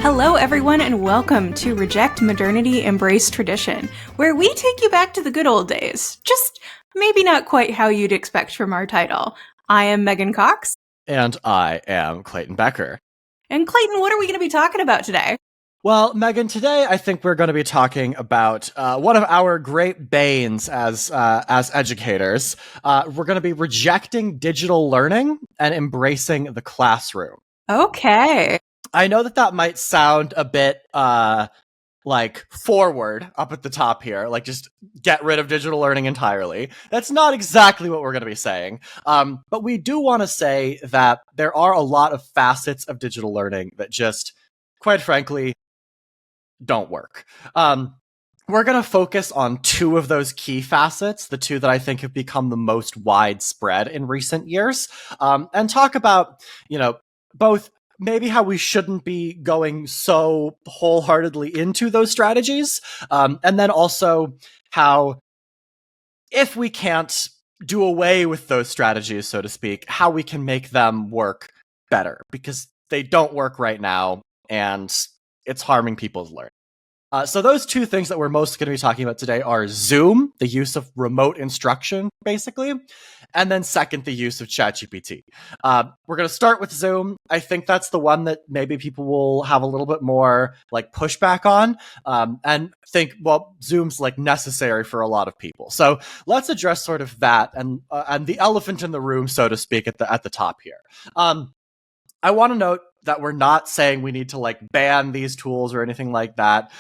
Hello, everyone, and welcome to Reject Modernity, Embrace Tradition, where we take you back to the good old days. Just maybe not quite how you'd expect from our title. I am Megan Cox. And I am Clayton Becker. And Clayton, what are we going to be talking about today? Well, Megan, today I think we're going to be talking about one of our great banes as educators. We're going to be rejecting digital learning and embracing the classroom. Okay. I know that might sound a bit like forward up at the top here, like just get rid of digital learning entirely. That's not exactly what we're going to be saying. But we do want to say that there are a lot of facets of digital learning that just, quite frankly, don't work. We're going to focus on two of those key facets, the two that I think have become the most widespread in recent years, and talk about, both maybe how we shouldn't be going so wholeheartedly into those strategies, and then also how, if we can't do away with those strategies, so to speak, how we can make them work better, because they don't work right now, and it's harming people's learning. So those two things that we're most going to be talking about today are Zoom, the use of remote instruction, basically, and then second, the use of ChatGPT. We're going to start with Zoom. I think that's the one that maybe people will have a little bit more like pushback on, and think, well, Zoom's like necessary for a lot of people. So let's address sort of that and the elephant in the room, so to speak, at the top here. I want to note that we're not saying we need to like ban these tools or anything like that.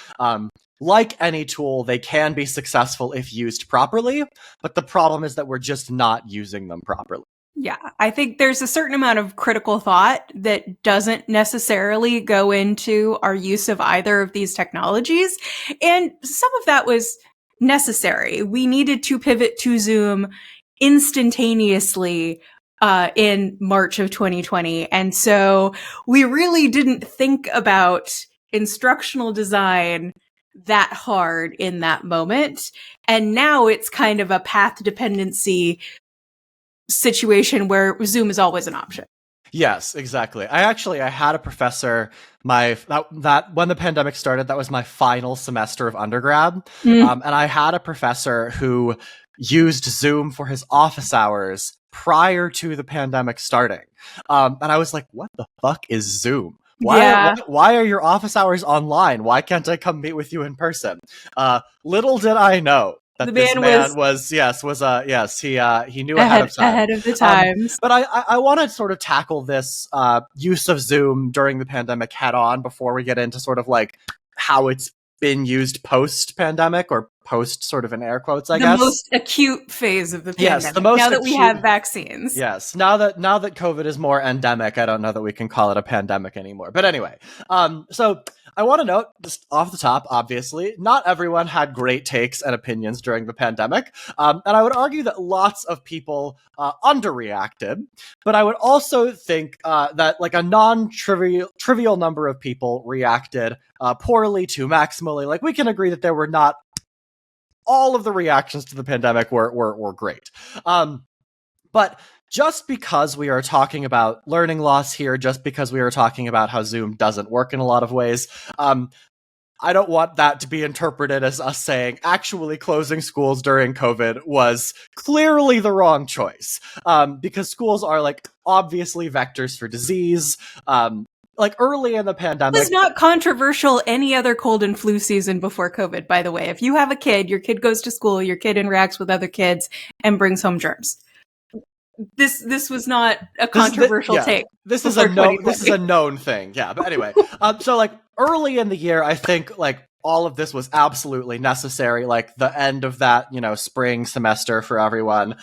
Like any tool, they can be successful if used properly, but the problem is that we're just not using them properly. Yeah, I think there's a certain amount of critical thought that doesn't necessarily go into our use of either of these technologies. And some of that was necessary. We needed to pivot to Zoom instantaneously in March of 2020. And so we really didn't think about instructional design that hard in that moment. And now it's kind of a path dependency situation where Zoom is always an option. Yes, exactly. I had a professor, that when the pandemic started, that was my final semester of undergrad. And I had a professor who used Zoom for his office hours prior to the pandemic starting. And I was like, what the fuck is Zoom? Why are your office hours online? Why can't I come meet with you in person? Little did I know that this man he knew ahead of time. Ahead of the times. But I want to sort of tackle this use of Zoom during the pandemic head on before we get into sort of like how it's been used post-pandemic, or post sort of in air quotes, I guess. The most acute phase of the pandemic. Yes, the most now that we have vaccines. Yes, now that COVID is more endemic, I don't know that we can call it a pandemic anymore. But anyway, so I want to note, just off the top, obviously, not everyone had great takes and opinions during the pandemic. And I would argue that lots of people underreacted. But I would also think that like a trivial number of people reacted poorly to maximally. Like, we can agree that there were not all of the reactions to the pandemic were great. But just because we are talking about learning loss here, just because we are talking about how Zoom doesn't work in a lot of ways, I don't want that to be interpreted as us saying actually closing schools during COVID was clearly the wrong choice. Because schools are like obviously vectors for disease. Like early in the pandemic. It was not controversial any other cold and flu season before COVID, by the way. If you have a kid, your kid goes to school, your kid interacts with other kids and brings home germs. This was not a controversial take. This is a known thing. Yeah, but anyway. So like early in the year, I think like all of this was absolutely necessary, like the end of that, spring semester for everyone.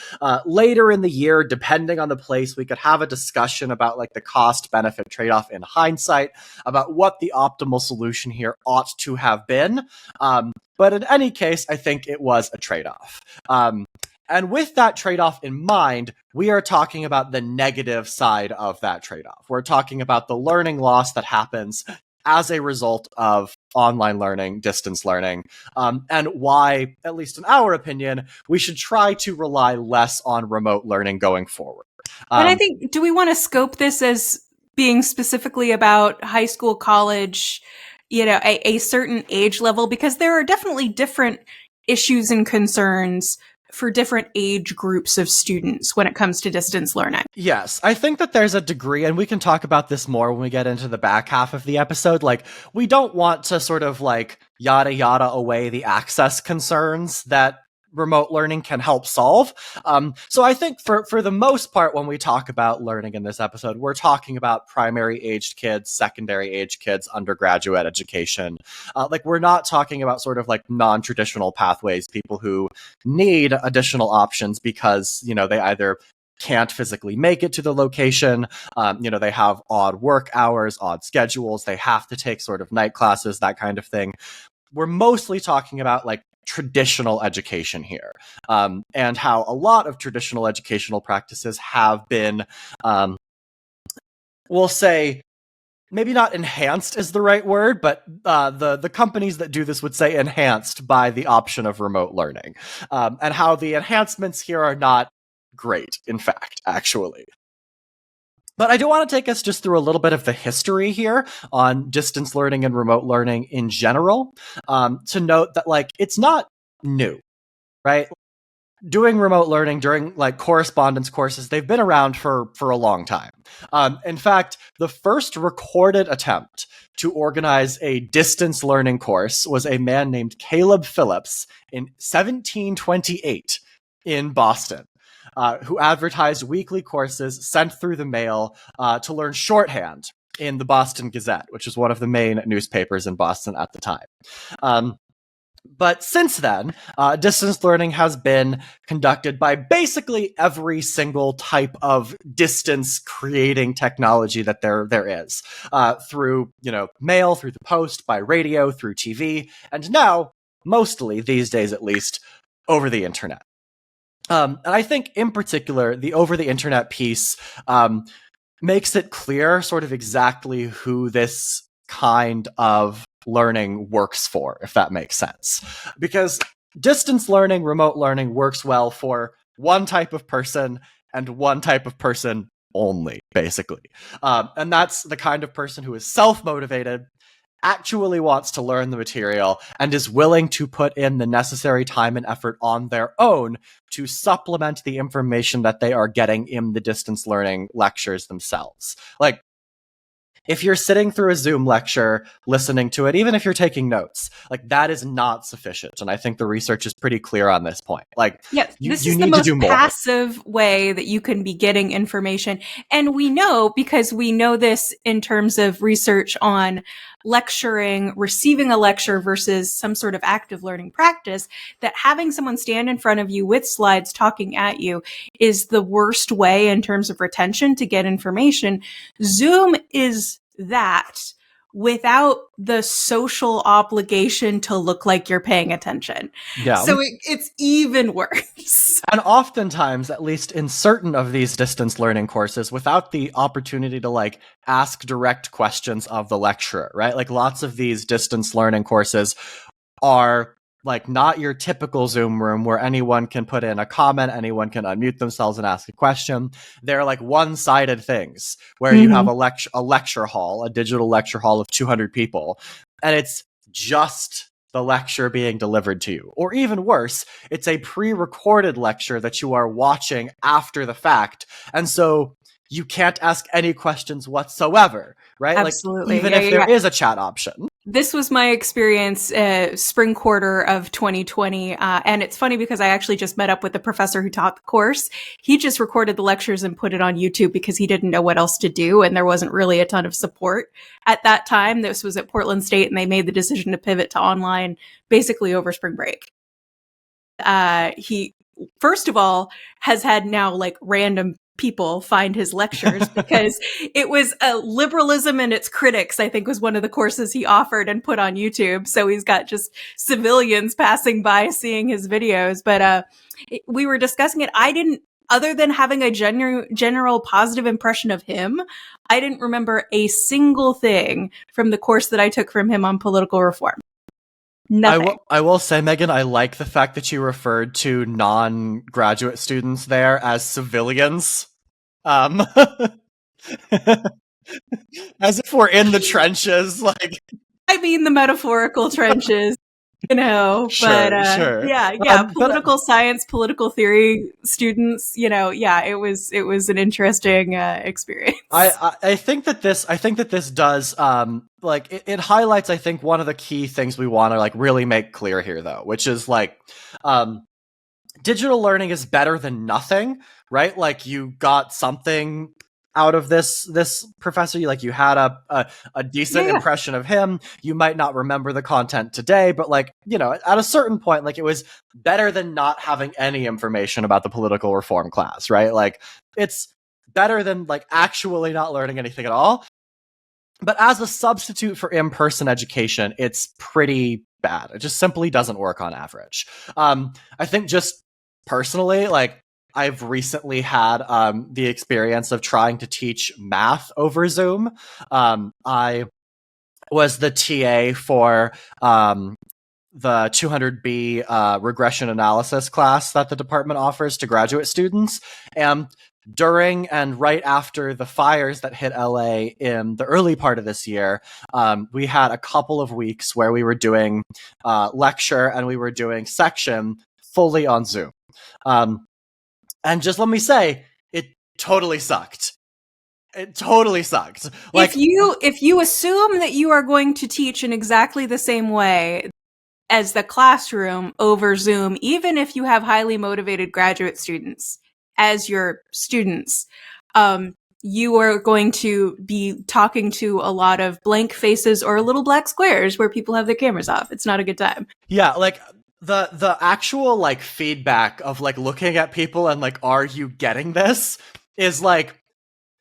Later in the year, depending on the place, we could have a discussion about like the cost-benefit trade-off in hindsight, about what the optimal solution here ought to have been. But in any case, I think it was a trade-off. And with that trade-off in mind, we are talking about the negative side of that trade-off. We're talking about the learning loss that happens as a result of online learning, distance learning, and why, at least in our opinion, we should try to rely less on remote learning going forward. And I think, do we want to scope this as being specifically about high school, college, a certain age level, because there are definitely different issues and concerns for different age groups of students when it comes to distance learning. Yes, I think that there's a degree, and we can talk about this more when we get into the back half of the episode. Like, we don't want to sort of like yada yada away the access concerns that remote learning can help solve. So I think for the most part, when we talk about learning in this episode, we're talking about primary aged kids, secondary aged kids, undergraduate education. Like, we're not talking about sort of like non-traditional pathways, people who need additional options because, they either can't physically make it to the location. They have odd work hours, odd schedules. They have to take sort of night classes, that kind of thing. We're mostly talking about like traditional education here, and how a lot of traditional educational practices have been, we'll say, maybe not enhanced is the right word, but the companies that do this would say enhanced by the option of remote learning, and how the enhancements here are not great, in fact, actually. But I do want to take us just through a little bit of the history here on distance learning and remote learning in general, to note that, like, it's not new, right? Doing remote learning during like correspondence courses, they've been around for a long time. In fact, the first recorded attempt to organize a distance learning course was a man named Caleb Phillips in 1728 in Boston. Who advertised weekly courses sent through the mail to learn shorthand in the Boston Gazette, which is one of the main newspapers in Boston at the time. But since then, distance learning has been conducted by basically every single type of distance creating technology that there is, through mail, through the post, by radio, through TV, and now, mostly these days at least, over the internet. And I think in particular, the over the internet piece makes it clear sort of exactly who this kind of learning works for, if that makes sense. Because distance learning, remote learning works well for one type of person and one type of person only, basically. And that's the kind of person who is self-motivated, actually wants to learn the material, and is willing to put in the necessary time and effort on their own to supplement the information that they are getting in the distance learning lectures themselves. Like, if you're sitting through a Zoom lecture, listening to it, even if you're taking notes, like, that is not sufficient. And I think the research is pretty clear on this point. Like, yes, this you is need the to do most more. passive way that you can be getting information. And we know, because we know this in terms of research on lecturing, receiving a lecture versus some sort of active learning practice, that having someone stand in front of you with slides talking at you is the worst way in terms of retention to get information. Zoom is that without the social obligation to look like you're paying attention. Yeah. So it's even worse. And oftentimes, at least in certain of these distance learning courses, without the opportunity to like ask direct questions of the lecturer, right? Like, lots of these distance learning courses are like not your typical Zoom room where anyone can put in a comment, anyone can unmute themselves and ask a question. They're like one-sided things where you have a lecture hall, a digital lecture hall of 200 people, and it's just the lecture being delivered to you. Or even worse, it's a pre-recorded lecture that you are watching after the fact. And so you can't ask any questions whatsoever, right? Absolutely. Like, even if there is a chat option. This was my experience spring quarter of 2020. And it's funny because I actually just met up with the professor who taught the course. He just recorded the lectures and put it on YouTube because he didn't know what else to do. And there wasn't really a ton of support at that time. This was at Portland State, and they made the decision to pivot to online basically over spring break. He, first of all, has had now like random people find his lectures because it was liberalism and its critics, I think, was one of the courses he offered and put on YouTube. So he's got just civilians passing by seeing his videos. But we were discussing it. I didn't, other than having a general positive impression of him, I didn't remember a single thing from the course that I took from him on political reform. Nothing. I will say, Megan, I like the fact that you referred to non-graduate students there as civilians. As if we're in the trenches, like. I mean, the metaphorical trenches, Sure, but sure. yeah, political science, political theory students, yeah, it was an interesting experience. I think that this does like it highlights, I think, one of the key things we want to like really make clear here, though, which is like digital learning is better than nothing, right? Like you got something out of this professor. You had a decent impression of him. You might not remember the content today, but like, at a certain point, like it was better than not having any information about the political reform class, right? Like it's better than like actually not learning anything at all. But as a substitute for in-person education, it's pretty bad. It just simply doesn't work on average. I think just personally, like I've recently had the experience of trying to teach math over Zoom. I was the TA for the 200B regression analysis class that the department offers to graduate students. And during and right after the fires that hit LA in the early part of this year, we had a couple of weeks where we were doing lecture and we were doing section fully on Zoom. And just let me say, it totally sucked. It totally sucked. Like, if you assume that you are going to teach in exactly the same way as the classroom over Zoom, even if you have highly motivated graduate students as your students, you are going to be talking to a lot of blank faces or little black squares where people have their cameras off. It's not a good time. Yeah, like the actual like feedback of like looking at people and like, are you getting this, is like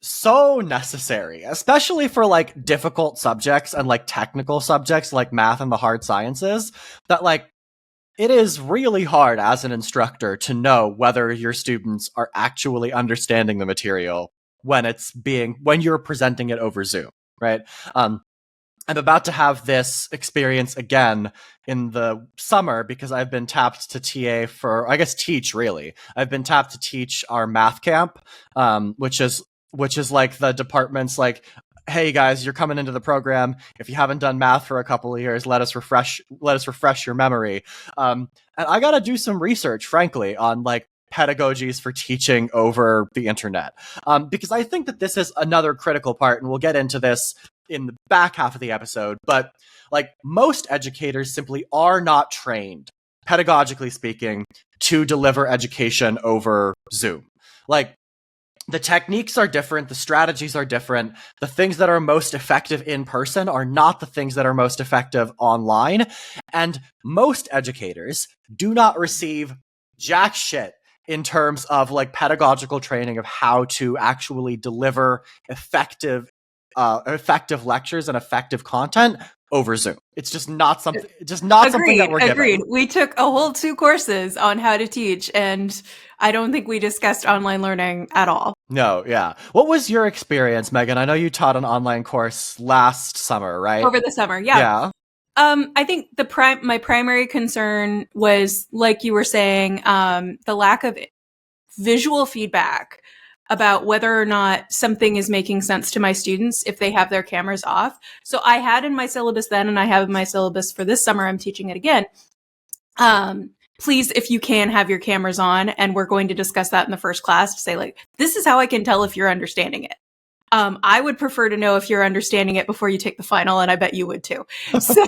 so necessary, especially for like difficult subjects and like technical subjects like math and the hard sciences, that like it is really hard as an instructor to know whether your students are actually understanding the material when you're presenting it over Zoom, right? I'm about to have this experience again in the summer because I've been tapped to teach, really. I've been tapped to teach our math camp, which is like the department's like, hey guys, you're coming into the program. If you haven't done math for a couple of years, let us refresh your memory. And I got to do some research, frankly, on like pedagogies for teaching over the internet, because I think that this is another critical part, and we'll get into this in the back half of the episode. But like most educators simply are not trained, pedagogically speaking, to deliver education over Zoom. Like, the techniques are different, the strategies are different. The things that are most effective in person are not the things that are most effective online. And most educators do not receive jack shit in terms of like pedagogical training of how to actually deliver effective lectures and effective content over Zoom. It's just not something. Something that we're given. Agreed. We took a whole 2 courses on how to teach, and I don't think we discussed online learning at all. No, yeah. What was your experience, Megan? I know you taught an online course last summer, right? Over the summer, yeah. I think my primary concern was, like you were saying, the lack of visual feedback about whether or not something is making sense to my students if they have their cameras off. So I had in my syllabus then, and I have in my syllabus for this summer, I'm teaching it again. Please, if you can, have your cameras on, and we're going to discuss that in the first class to say, like, this is how I can tell if you're understanding it. I would prefer to know if you're understanding it before you take the final, and I bet you would too. So,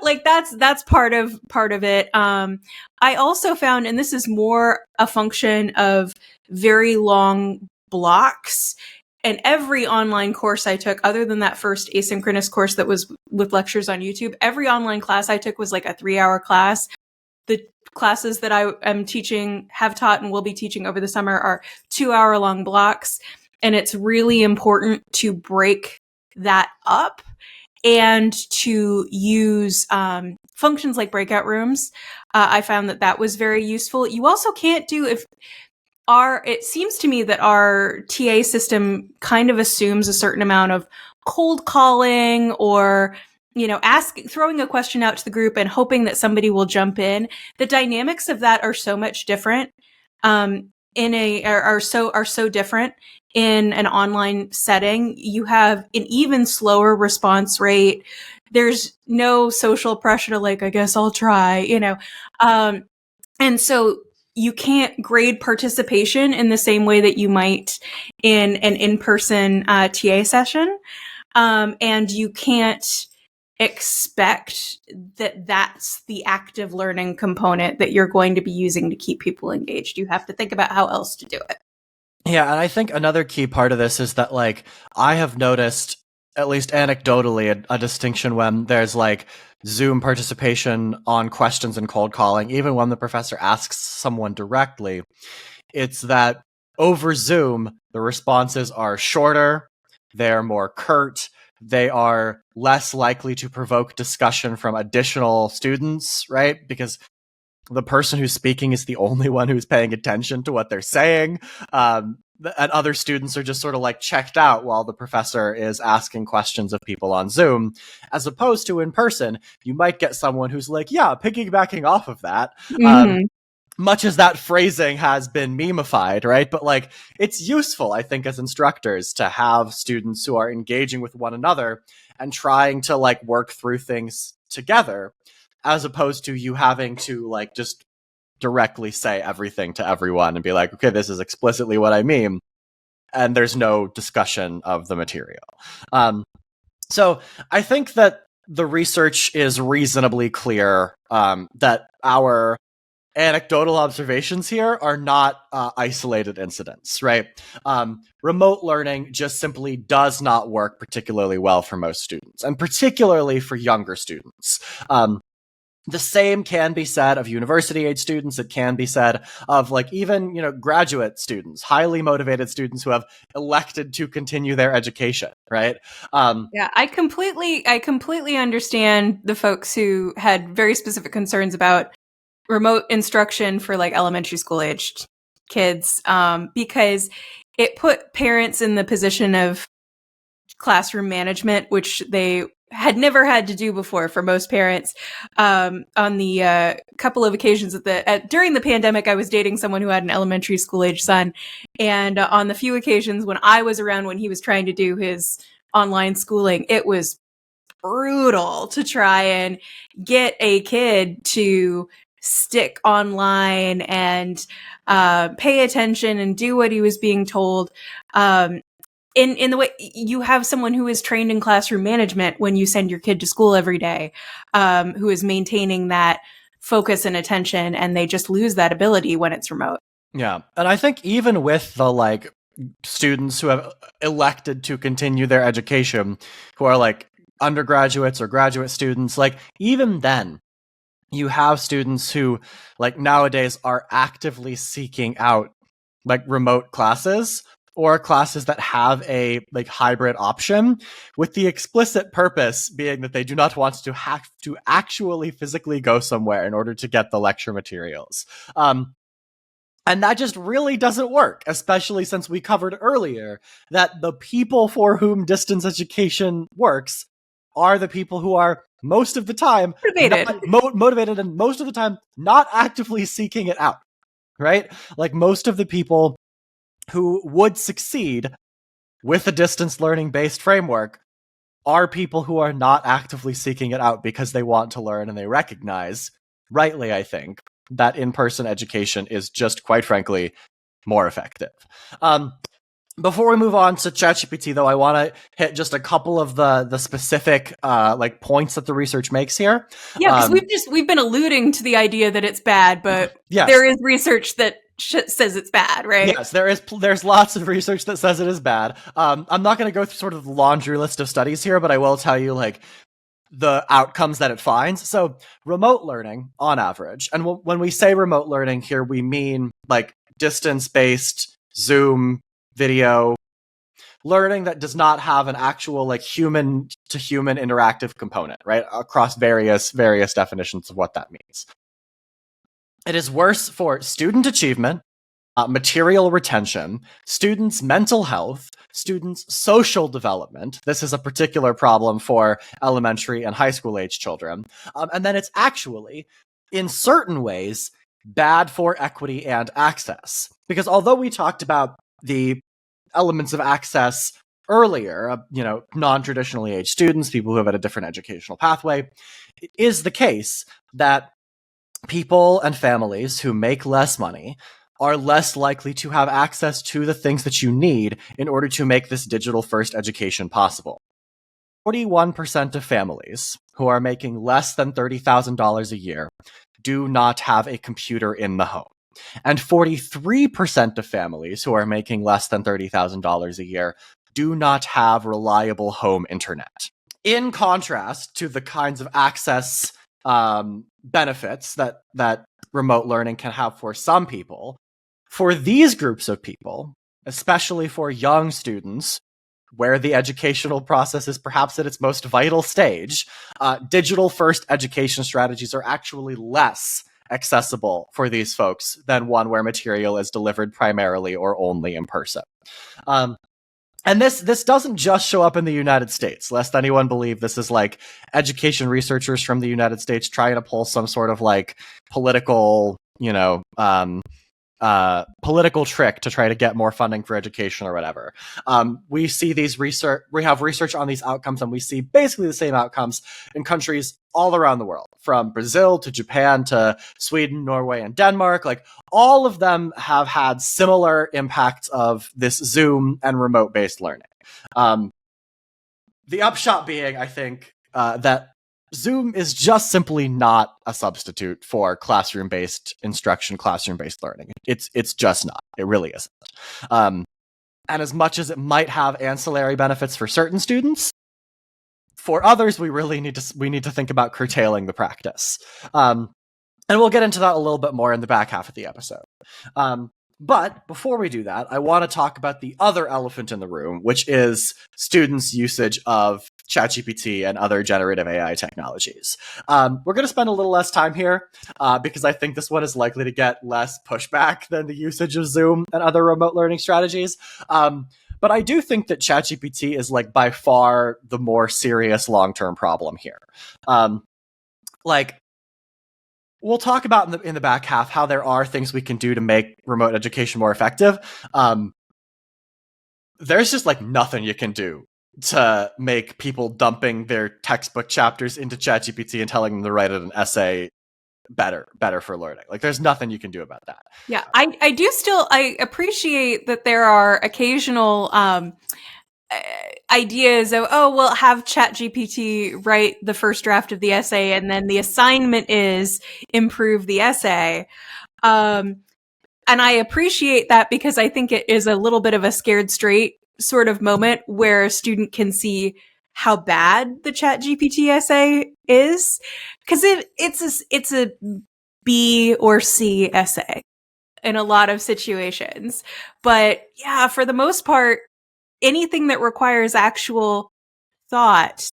like, that's part of it. I also found, and this is more a function of very long blocks, and every online course I took, other than that first asynchronous course that was with lectures on YouTube, every online class I took was like a 3-hour class. The classes that I am teaching, have taught, and will be teaching over the summer are 2-hour long blocks. And it's really important to break that up and to use functions like breakout rooms. I found that was very useful. You also can't do it seems to me that our TA system kind of assumes a certain amount of cold calling or, throwing a question out to the group and hoping that somebody will jump in. The dynamics of that are so much different, are so different in an online setting, you have an even slower response rate. There's no social pressure to like, I guess I'll try, and so you can't grade participation in the same way that you might in an in-person TA session. And you can't expect that that's the active learning component that you're going to be using to keep people engaged. You have to think about how else to do it. Yeah, and I think another key part of this is that, like, I have noticed, at least anecdotally, a distinction when there's, like, Zoom participation on questions and cold calling, even when the professor asks someone directly. It's that over Zoom, the responses are shorter, they're more curt, they are less likely to provoke discussion from additional students, right? Because the person who's speaking is the only one who's paying attention to what they're saying. And other students are just sort of like checked out while the professor is asking questions of people on Zoom, as opposed to in person. You might get someone who's like, yeah, piggybacking off of that. Much as that phrasing has been memeified, right? But like, it's useful, I think, as instructors to have students who are engaging with one another and trying to like work through things together, as opposed to you having to like just directly say everything to everyone and be like, okay, this is explicitly what I mean. And there's no discussion of the material. So I think that the research is reasonably clear that our anecdotal observations here are not isolated incidents, right? Remote learning just simply does not work particularly well for most students, and particularly for younger students. The same can be said of university age students. It can be said of like even, graduate students, highly motivated students who have elected to continue their education, right? Yeah, I completely understand the folks who had very specific concerns about remote instruction for like elementary school aged kids, because it put parents in the position of classroom management, which they had never had to do before for most parents. On the couple of occasions during the pandemic, I was dating someone who had an elementary school age son. And on the few occasions when I was around when he was trying to do his online schooling, it was brutal to try and get a kid to stick online and pay attention and do what he was being told. In the way you have someone who is trained in classroom management when you send your kid to school every day, who is maintaining that focus and attention, and they just lose that ability when it's remote. Yeah. And I think even with the like students who have elected to continue their education, who are like undergraduates or graduate students, like even then, you have students who like nowadays are actively seeking out like remote classes or classes that have a like hybrid option, with the explicit purpose being that they do not want to have to actually physically go somewhere in order to get the lecture materials. And that just really doesn't work, especially since we covered earlier that the people for whom distance education works are the people who are most of the time motivated and most of the time not actively seeking it out, right? Like most of the people who would succeed with a distance learning based framework are people who are not actively seeking it out because they want to learn and they recognize, rightly, I think, that in-person education is just, quite frankly, more effective. Before we move on to ChatGPT, though, I want to hit just a couple of the specific like points that the research makes here. Yeah, because we've been alluding to the idea that it's bad, but yes, there is research that says it's bad, right? Yes, there's lots of research that says it is bad. I'm not going to go through sort of the laundry list of studies here, but I will tell you like the outcomes that it finds. So remote learning on average, and when we say remote learning here, we mean like distance-based Zoom video learning that does not have an actual like human to human interactive component, right? Across various definitions of what that means. It is worse for student achievement, material retention, students' mental health, students' social development. This is a particular problem for elementary and high school age children. And then it's actually, in certain ways, bad for equity and access. Because although we talked about the elements of access earlier, non-traditionally aged students, people who have had a different educational pathway, it is the case that people and families who make less money are less likely to have access to the things that you need in order to make this digital first education possible. 41% of families who are making less than $30,000 a year do not have a computer in the home. And 43% of families who are making less than $30,000 a year do not have reliable home internet. In contrast to the kinds of access benefits that remote learning can have for some people, for these groups of people, especially for young students, where the educational process is perhaps at its most vital stage, digital first education strategies are actually less accessible for these folks than one where material is delivered primarily or only in person. And this doesn't just show up in the United States, lest anyone believe this is like education researchers from the United States trying to pull some sort of like political, political trick to try to get more funding for education or whatever. We see we have research on these outcomes, and we see basically the same outcomes in countries all around the world, from Brazil to Japan to Sweden, Norway, and Denmark. Like, all of them have had similar impacts of this Zoom and remote-based learning. The upshot being, I think, that Zoom is just simply not a substitute for classroom-based instruction, classroom-based learning. It's just not. It really isn't. And as much as it might have ancillary benefits for certain students, for others, we really need to think about curtailing the practice. And we'll get into that a little bit more in the back half of the episode. But before we do that, I want to talk about the other elephant in the room, which is students' usage of ChatGPT and other generative AI technologies. We're going to spend a little less time here because I think this one is likely to get less pushback than the usage of Zoom and other remote learning strategies. But I do think that ChatGPT is like by far the more serious long-term problem here. We'll talk about in the back half how there are things we can do to make remote education more effective. There's just like nothing you can do to make people dumping their textbook chapters into ChatGPT and telling them to write an essay better for learning. Like, there's nothing you can do about that. Yeah, I appreciate that there are occasional ideas of, we'll have ChatGPT write the first draft of the essay, and then the assignment is improve the essay. And I appreciate that because I think it is a little bit of a scared straight sort of moment where a student can see how bad the ChatGPT essay is, because it's a B or C essay in a lot of situations. But yeah, for the most part, anything that requires actual thought,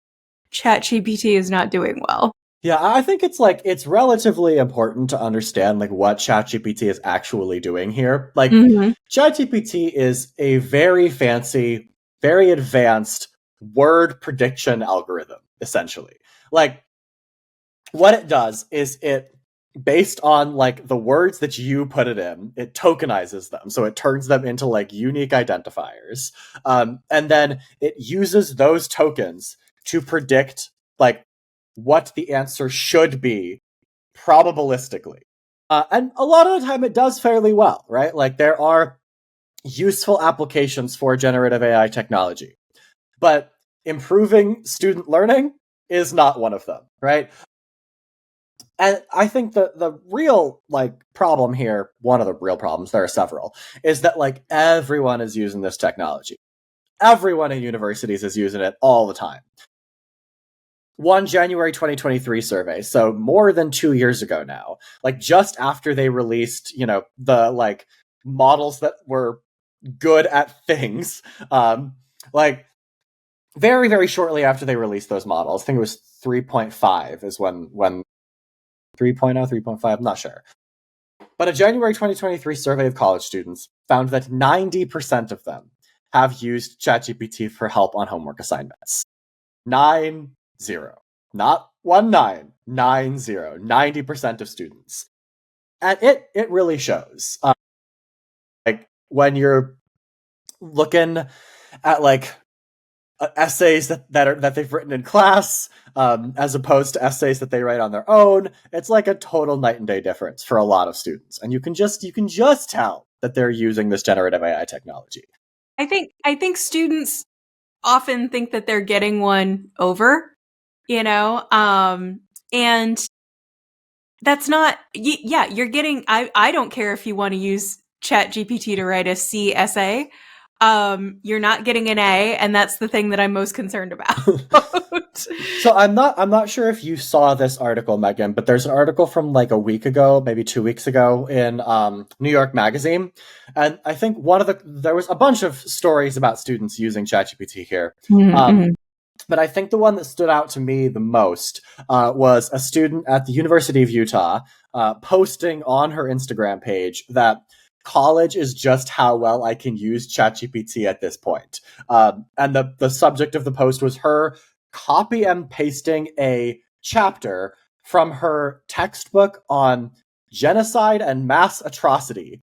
ChatGPT is not doing well. Yeah, I think it's relatively important to understand like what ChatGPT is actually doing here. Like, ChatGPT is a very fancy, very advanced word prediction algorithm, essentially. Like, what it does is it, based on like the words that you put it in, it tokenizes them. So it turns them into like unique identifiers. And then it uses those tokens to predict like what the answer should be probabilistically. And a lot of the time it does fairly well, right? Like, there are useful applications for generative AI technology, but improving student learning is not one of them, right? And I think the real like problem here, one of the real problems, there are several, is that like everyone is using this technology. Everyone in universities is using it all the time. One January 2023 survey, so more than 2 years ago now, like just after they released, the like models that were good at things, like very, very shortly after they released those models, I think it was 3.5 is when 3.0, 3.5, I'm not sure. But a January 2023 survey of college students found that 90% of them have used ChatGPT for help on homework assignments. 90. Not 19, 90. 90% of students. And it really shows. Like, when you're looking at like essays that they've written in class, as opposed to essays that they write on their own. It's like a total night and day difference for a lot of students, and you can just tell that they're using this generative AI technology. I think students often think that they're getting one over, and that's not. Yeah, you're getting. I don't care if you want to use ChatGPT to write a C essay. You're not getting an A, and that's the thing that I'm most concerned about. So I'm not sure if you saw this article, Megan, but there's an article from like a week ago, maybe 2 weeks ago, in New York Magazine, and I think there was a bunch of stories about students using ChatGPT here. Mm-hmm. But I think the one that stood out to me the most was a student at the University of Utah posting on her Instagram page that college is just how well I can use ChatGPT at this point. And the subject of the post was her copy and pasting a chapter from her textbook on genocide and mass atrocity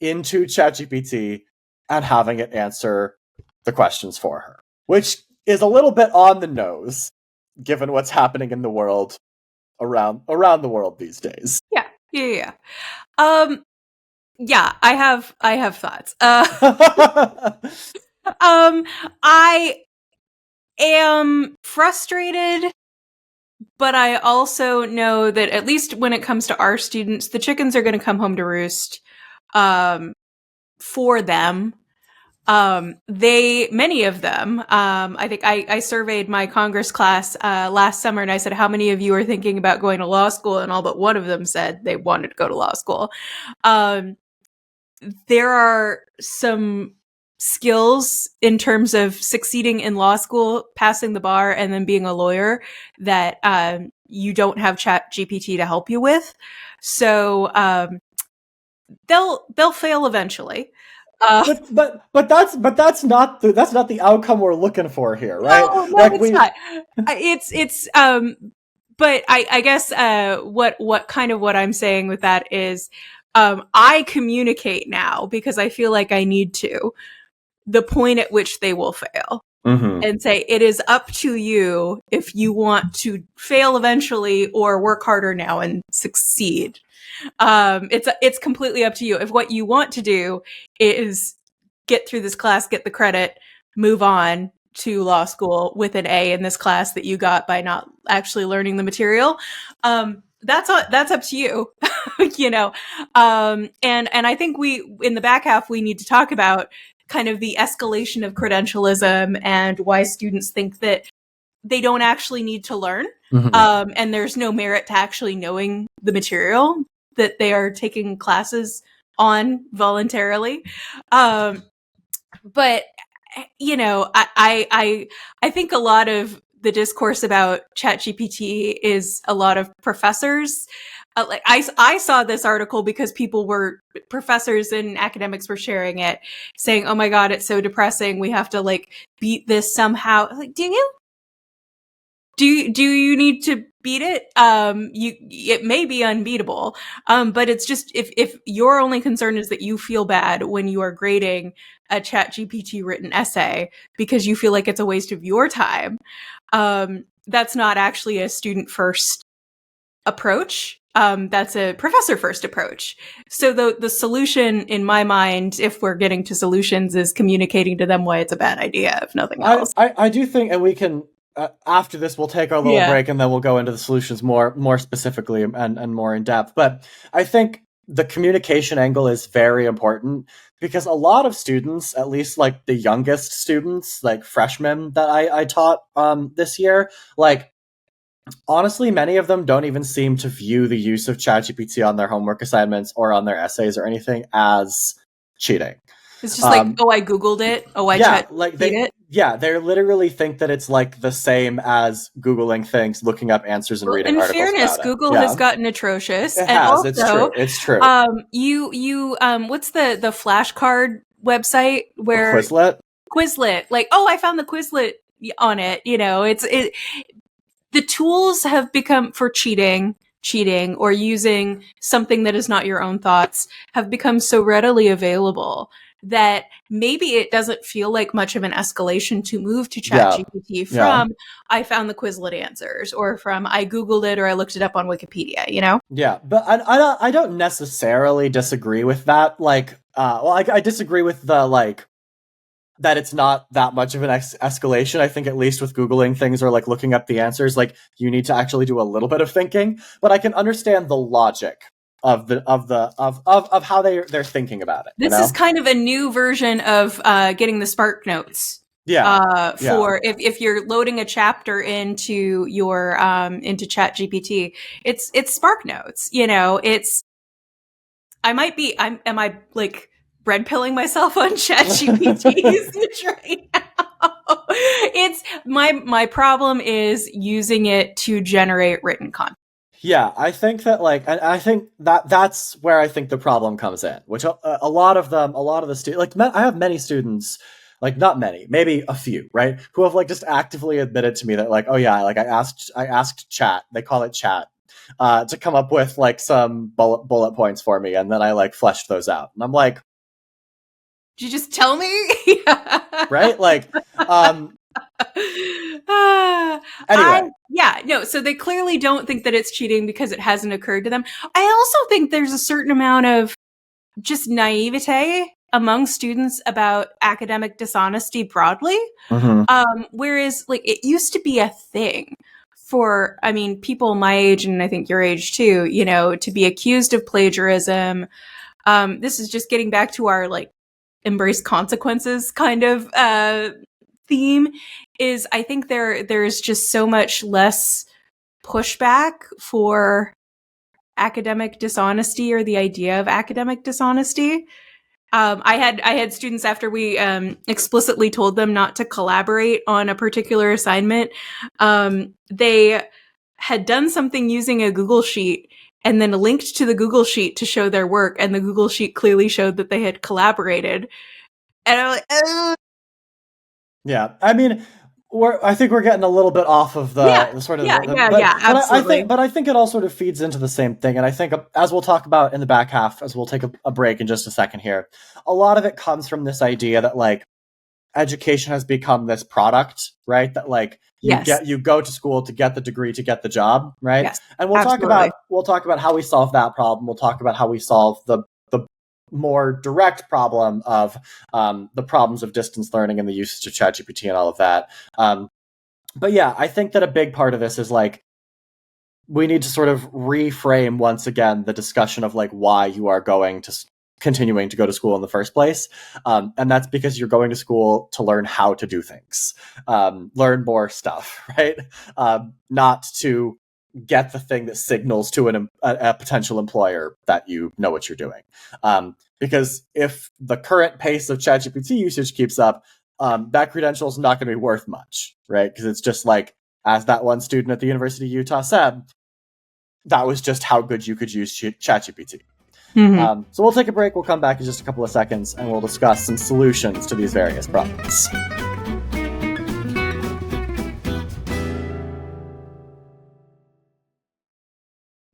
into ChatGPT and having it answer the questions for her, which is a little bit on the nose, given what's happening in the world around the world these days. Yeah. Yeah, I have thoughts. I am frustrated, but I also know that at least when it comes to our students, the chickens are going to come home to roost for them. Many of them, I think I surveyed my Congress class last summer, and I said, how many of you are thinking about going to law school? And all but one of them said they wanted to go to law school. There are some skills in terms of succeeding in law school, passing the bar, and then being a lawyer that you don't have ChatGPT to help you with. So they'll fail eventually. But that's not the outcome we're looking for here, right? No, like it's not. It's but I guess what kind of what I'm saying with that is I communicate now because I feel like I need to, the point at which they will fail. Mm-hmm. And say it is up to you if you want to fail eventually or work harder now and succeed. It's completely up to you. If what you want to do is get through this class, get the credit, move on to law school with an A in this class that you got by not actually learning the material, that's up to you. And I think we, in the back half, we need to talk about kind of the escalation of credentialism and why students think that they don't actually need to learn. Mm-hmm. And there's no merit to actually knowing the material that they are taking classes on voluntarily. But I think a lot of the discourse about ChatGPT is a lot of professors. Like I saw this article because professors and academics were sharing it, saying, "Oh my God, it's so depressing. We have to like beat this somehow." Like, do you need to beat it? It may be unbeatable, but it's just if your only concern is that you feel bad when you are grading a ChatGPT written essay because you feel like it's a waste of your time, that's not actually a student first approach. That's a professor first approach. So the solution in my mind, if we're getting to solutions, is communicating to them why it's a bad idea, if nothing else. I do think, and we can after this we'll take our little break and then we'll go into the solutions more specifically and more in depth. But I think the communication angle is very important because a lot of students, at least like the youngest students, like freshmen that I taught this year, like honestly, many of them don't even seem to view the use of ChatGPT on their homework assignments or on their essays or anything as cheating. It's just like, oh, I Googled it. Oh, I ChatGPT'd it. Yeah, they literally think that it's like the same as Googling things, looking up answers, and reading articles about it. In fairness, Google has gotten atrocious. It has. Also, it's true. What's the flashcard website where Quizlet? Like, oh, I found the Quizlet on it. The tools have become for cheating or using something that is not your own thoughts have become so readily available that maybe it doesn't feel like much of an escalation to move to Yeah. ChatGPT Yeah. from I found the Quizlet answers, or from I Googled it, or I looked it up on Wikipedia, you know? Yeah, but I don't necessarily disagree with that. Like, well, I disagree with the, like, that it's not that much of an escalation. I think at least with Googling things or like looking up the answers, like you need to actually do a little bit of thinking. But I can understand the logic of how they're thinking about it. This is kind of a new version of getting the Spark Notes. Yeah. For if you're loading a chapter into your into ChatGPT, it's Spark Notes. You know, am I like red pilling myself on ChatGPT usage right now? It's my problem is using it to generate written content. Yeah, I think that, like, I think that's where I think the problem comes in, which a lot of the students, like, I have many students, like, not many, maybe a few, right, who have, like, just actively admitted to me that, like, oh yeah, like, I asked chat, they call it chat, to come up with, like, some bullet points for me, and then I, like, fleshed those out, and I'm like, did you just tell me? right, like, anyway. So they clearly don't think that it's cheating because it hasn't occurred to them. I also think there's a certain amount of just naivete among students about academic dishonesty broadly. Whereas, like, it used to be a thing for, I mean, people my age, and I think your age too, you know, to be accused of plagiarism. This is just getting back to our, like, embrace consequences kind of theme. Is I think there's just so much less pushback for academic dishonesty, or the idea of academic dishonesty. I had students, after we explicitly told them not to collaborate on a particular assignment, they had done something using a Google Sheet and then linked to the Google Sheet to show their work, and the Google Sheet clearly showed that they had collaborated. And I'm like, oh. Yeah, I mean, I think we're getting a little bit off of the sort of absolutely. But I think it all sort of feeds into the same thing, and I think, as we'll talk about in the back half, as we'll take a break in just a second here, a lot of it comes from this idea that, like, education has become this product, right? That, like, you go to school to get the degree, to get the job, right? Yes, and we'll talk about how we solve that problem. We'll talk about how we solve the more direct problem of the problems of distance learning and the usage of ChatGPT and all of that. But yeah, I think that a big part of this is, like, we need to sort of reframe once again the discussion of, like, why you are continuing to go to school in the first place. And that's because you're going to school to learn how to do things, learn more stuff, right? Not to get the thing that signals to a potential employer that you know what you're doing. Because if the current pace of ChatGPT usage keeps up, that credential is not going to be worth much, right? Because it's just like, as that one student at the University of Utah said, that was just how good you could use ChatGPT. So we'll take a break. We'll come back in just a couple of seconds, and we'll discuss some solutions to these various problems.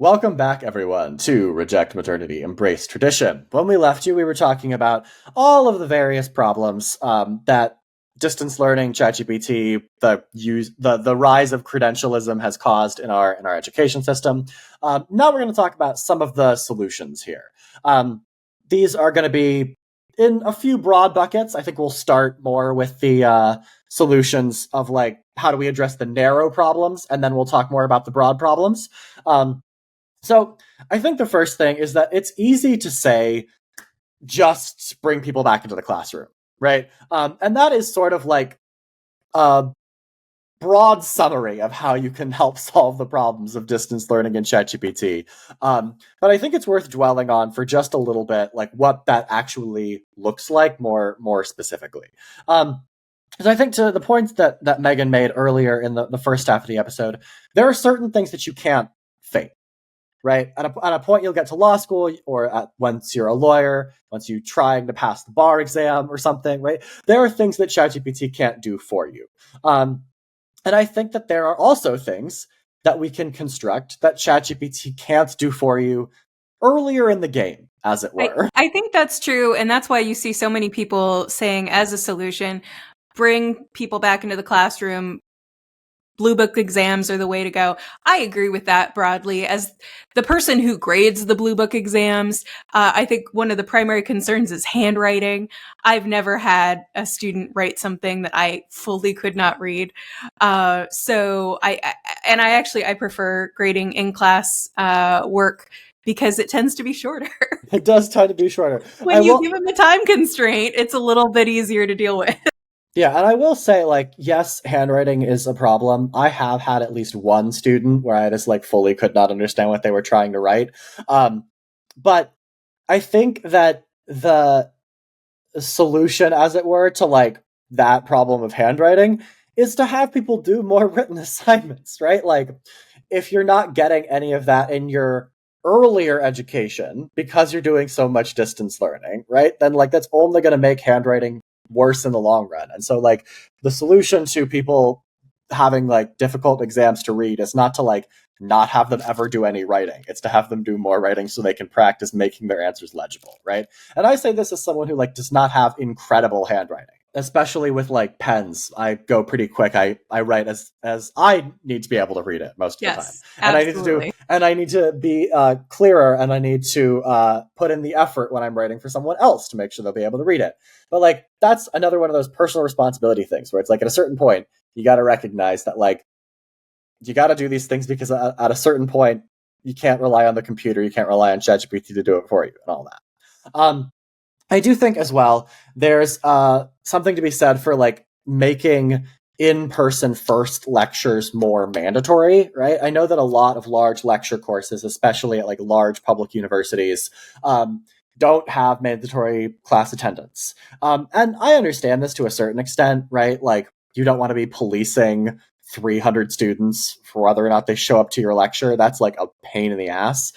Welcome back, everyone, to Reject Modernity, Embrace Tradition. When we left you, we were talking about all of the various problems that distance learning, ChatGPT, the rise of credentialism has caused in our education system. Now we're going to talk about some of the solutions here. These are going to be in a few broad buckets. I think we'll start more with the solutions of, like, how do we address the narrow problems, and then we'll talk more about the broad problems. So I think the first thing is that it's easy to say, just bring people back into the classroom, right? And that is sort of like a broad summary of how you can help solve the problems of distance learning in ChatGPT. But I think it's worth dwelling on for just a little bit, like, what that actually looks like more specifically. Because I think, to the points that Megan made earlier in the first half of the episode, there are certain things that you can't fake. Right? At a point, you'll get to law school, or once you're a lawyer, once you're trying to pass the bar exam or something, right? There are things that ChatGPT can't do for you. And I think that there are also things that we can construct that ChatGPT can't do for you earlier in the game, as it were. I think that's true. And that's why you see so many people saying, as a solution, bring people back into the classroom. Blue book exams are the way to go. I agree with that broadly. As the person who grades the blue book exams, I think one of the primary concerns is handwriting. I've never had a student write something that I fully could not read. So I prefer grading in class work because it tends to be shorter. It does tend to be shorter. When you give them a time constraint, it's a little bit easier to deal with. Yeah, and I will say, like, yes, handwriting is a problem. I have had at least one student where I just, like, fully could not understand what they were trying to write. But I think that the solution, as it were, to, like, that problem of handwriting is to have people do more written assignments, right? Like, if you're not getting any of that in your earlier education because you're doing so much distance learning, right? Then, like, that's only going to make handwriting worse in the long run. And so, like, the solution to people having, like, difficult exams to read is not to, like, not have them ever do any writing. It's to have them do more writing so they can practice making their answers legible, right? And I say this as someone who, like, does not have incredible handwriting, especially with, like, pens. I go pretty quick. I write as I need to be able to read it most of the time. And absolutely. I need to be clearer, and I need to put in the effort when I'm writing for someone else to make sure they'll be able to read it. But, like, that's another one of those personal responsibility things where it's like, at a certain point, you got to recognize that, like, you got to do these things because at a certain point, you can't rely on the computer, you can't rely on ChatGPT to do it for you and all that. I do think as well, there's something to be said for, like, making in-person first lectures more mandatory, right? I know that a lot of large lecture courses, especially at, like, large public universities, don't have mandatory class attendance. And I understand this to a certain extent, right? Like, you don't want to be policing 300 students for whether or not they show up to your lecture. That's, like, a pain in the ass.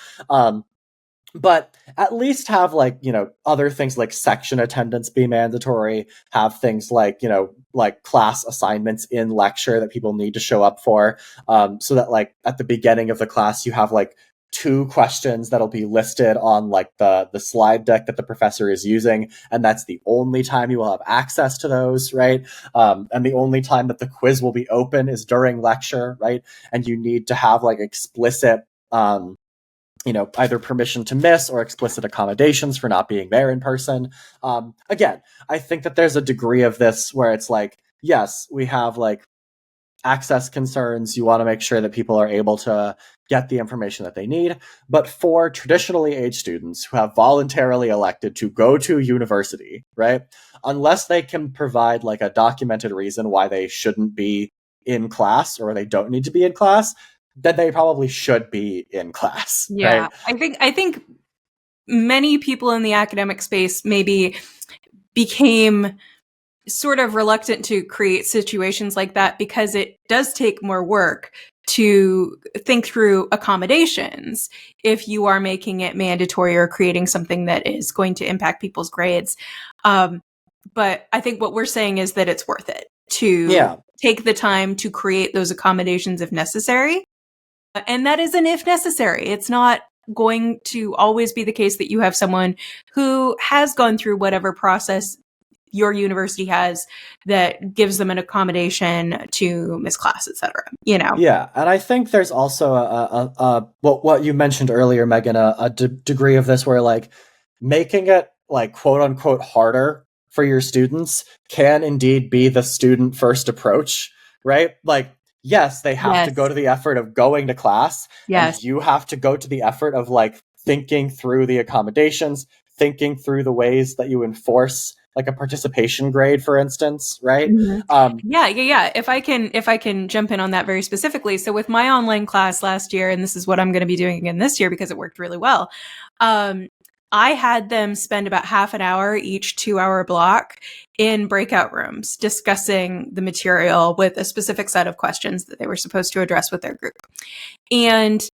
But at least have, like, you know, other things like section attendance be mandatory, have things like, you know, like class assignments in lecture that people need to show up for, so that, like, at the beginning of the class, you have, like, 2 questions that'll be listed on, like, the slide deck that the professor is using, and that's the only time you will have access to those, right? And the only time that the quiz will be open is during lecture, right? And you need to have, like, explicit you know, either permission to miss or explicit accommodations for not being there in person. Again, I think that there's a degree of this where it's like, yes, we have, like, access concerns. You want to make sure that people are able to get the information that they need. But for traditionally aged students who have voluntarily elected to go to university, right, unless they can provide, like, a documented reason why they shouldn't be in class or they don't need to be in class, then they probably should be in class. Yeah. Right? I think many people in the academic space maybe became sort of reluctant to create situations like that because it does take more work to think through accommodations if you are making it mandatory or creating something that is going to impact people's grades. But I think what we're saying is that it's worth it to take the time to create those accommodations if necessary. And that is an if necessary. It's not going to always be the case that you have someone who has gone through whatever process your university has that gives them an accommodation to miss class, etc. You know? Yeah, and I think there's also a what you mentioned earlier, Megan, a degree of this where, like, making it, like, quote unquote harder for your students can indeed be the student first approach, right? Like, yes, they have to go to the effort of going to class, and you have to go to the effort of, like, thinking through the accommodations, thinking through the ways that you enforce, like, a participation grade, for instance, right? Mm-hmm. Yeah. If I can jump in on that very specifically. So with my online class last year, and this is what I'm going to be doing again this year because it worked really well. I had them spend about half an hour each 2-hour block in breakout rooms discussing the material with a specific set of questions that they were supposed to address with their group. And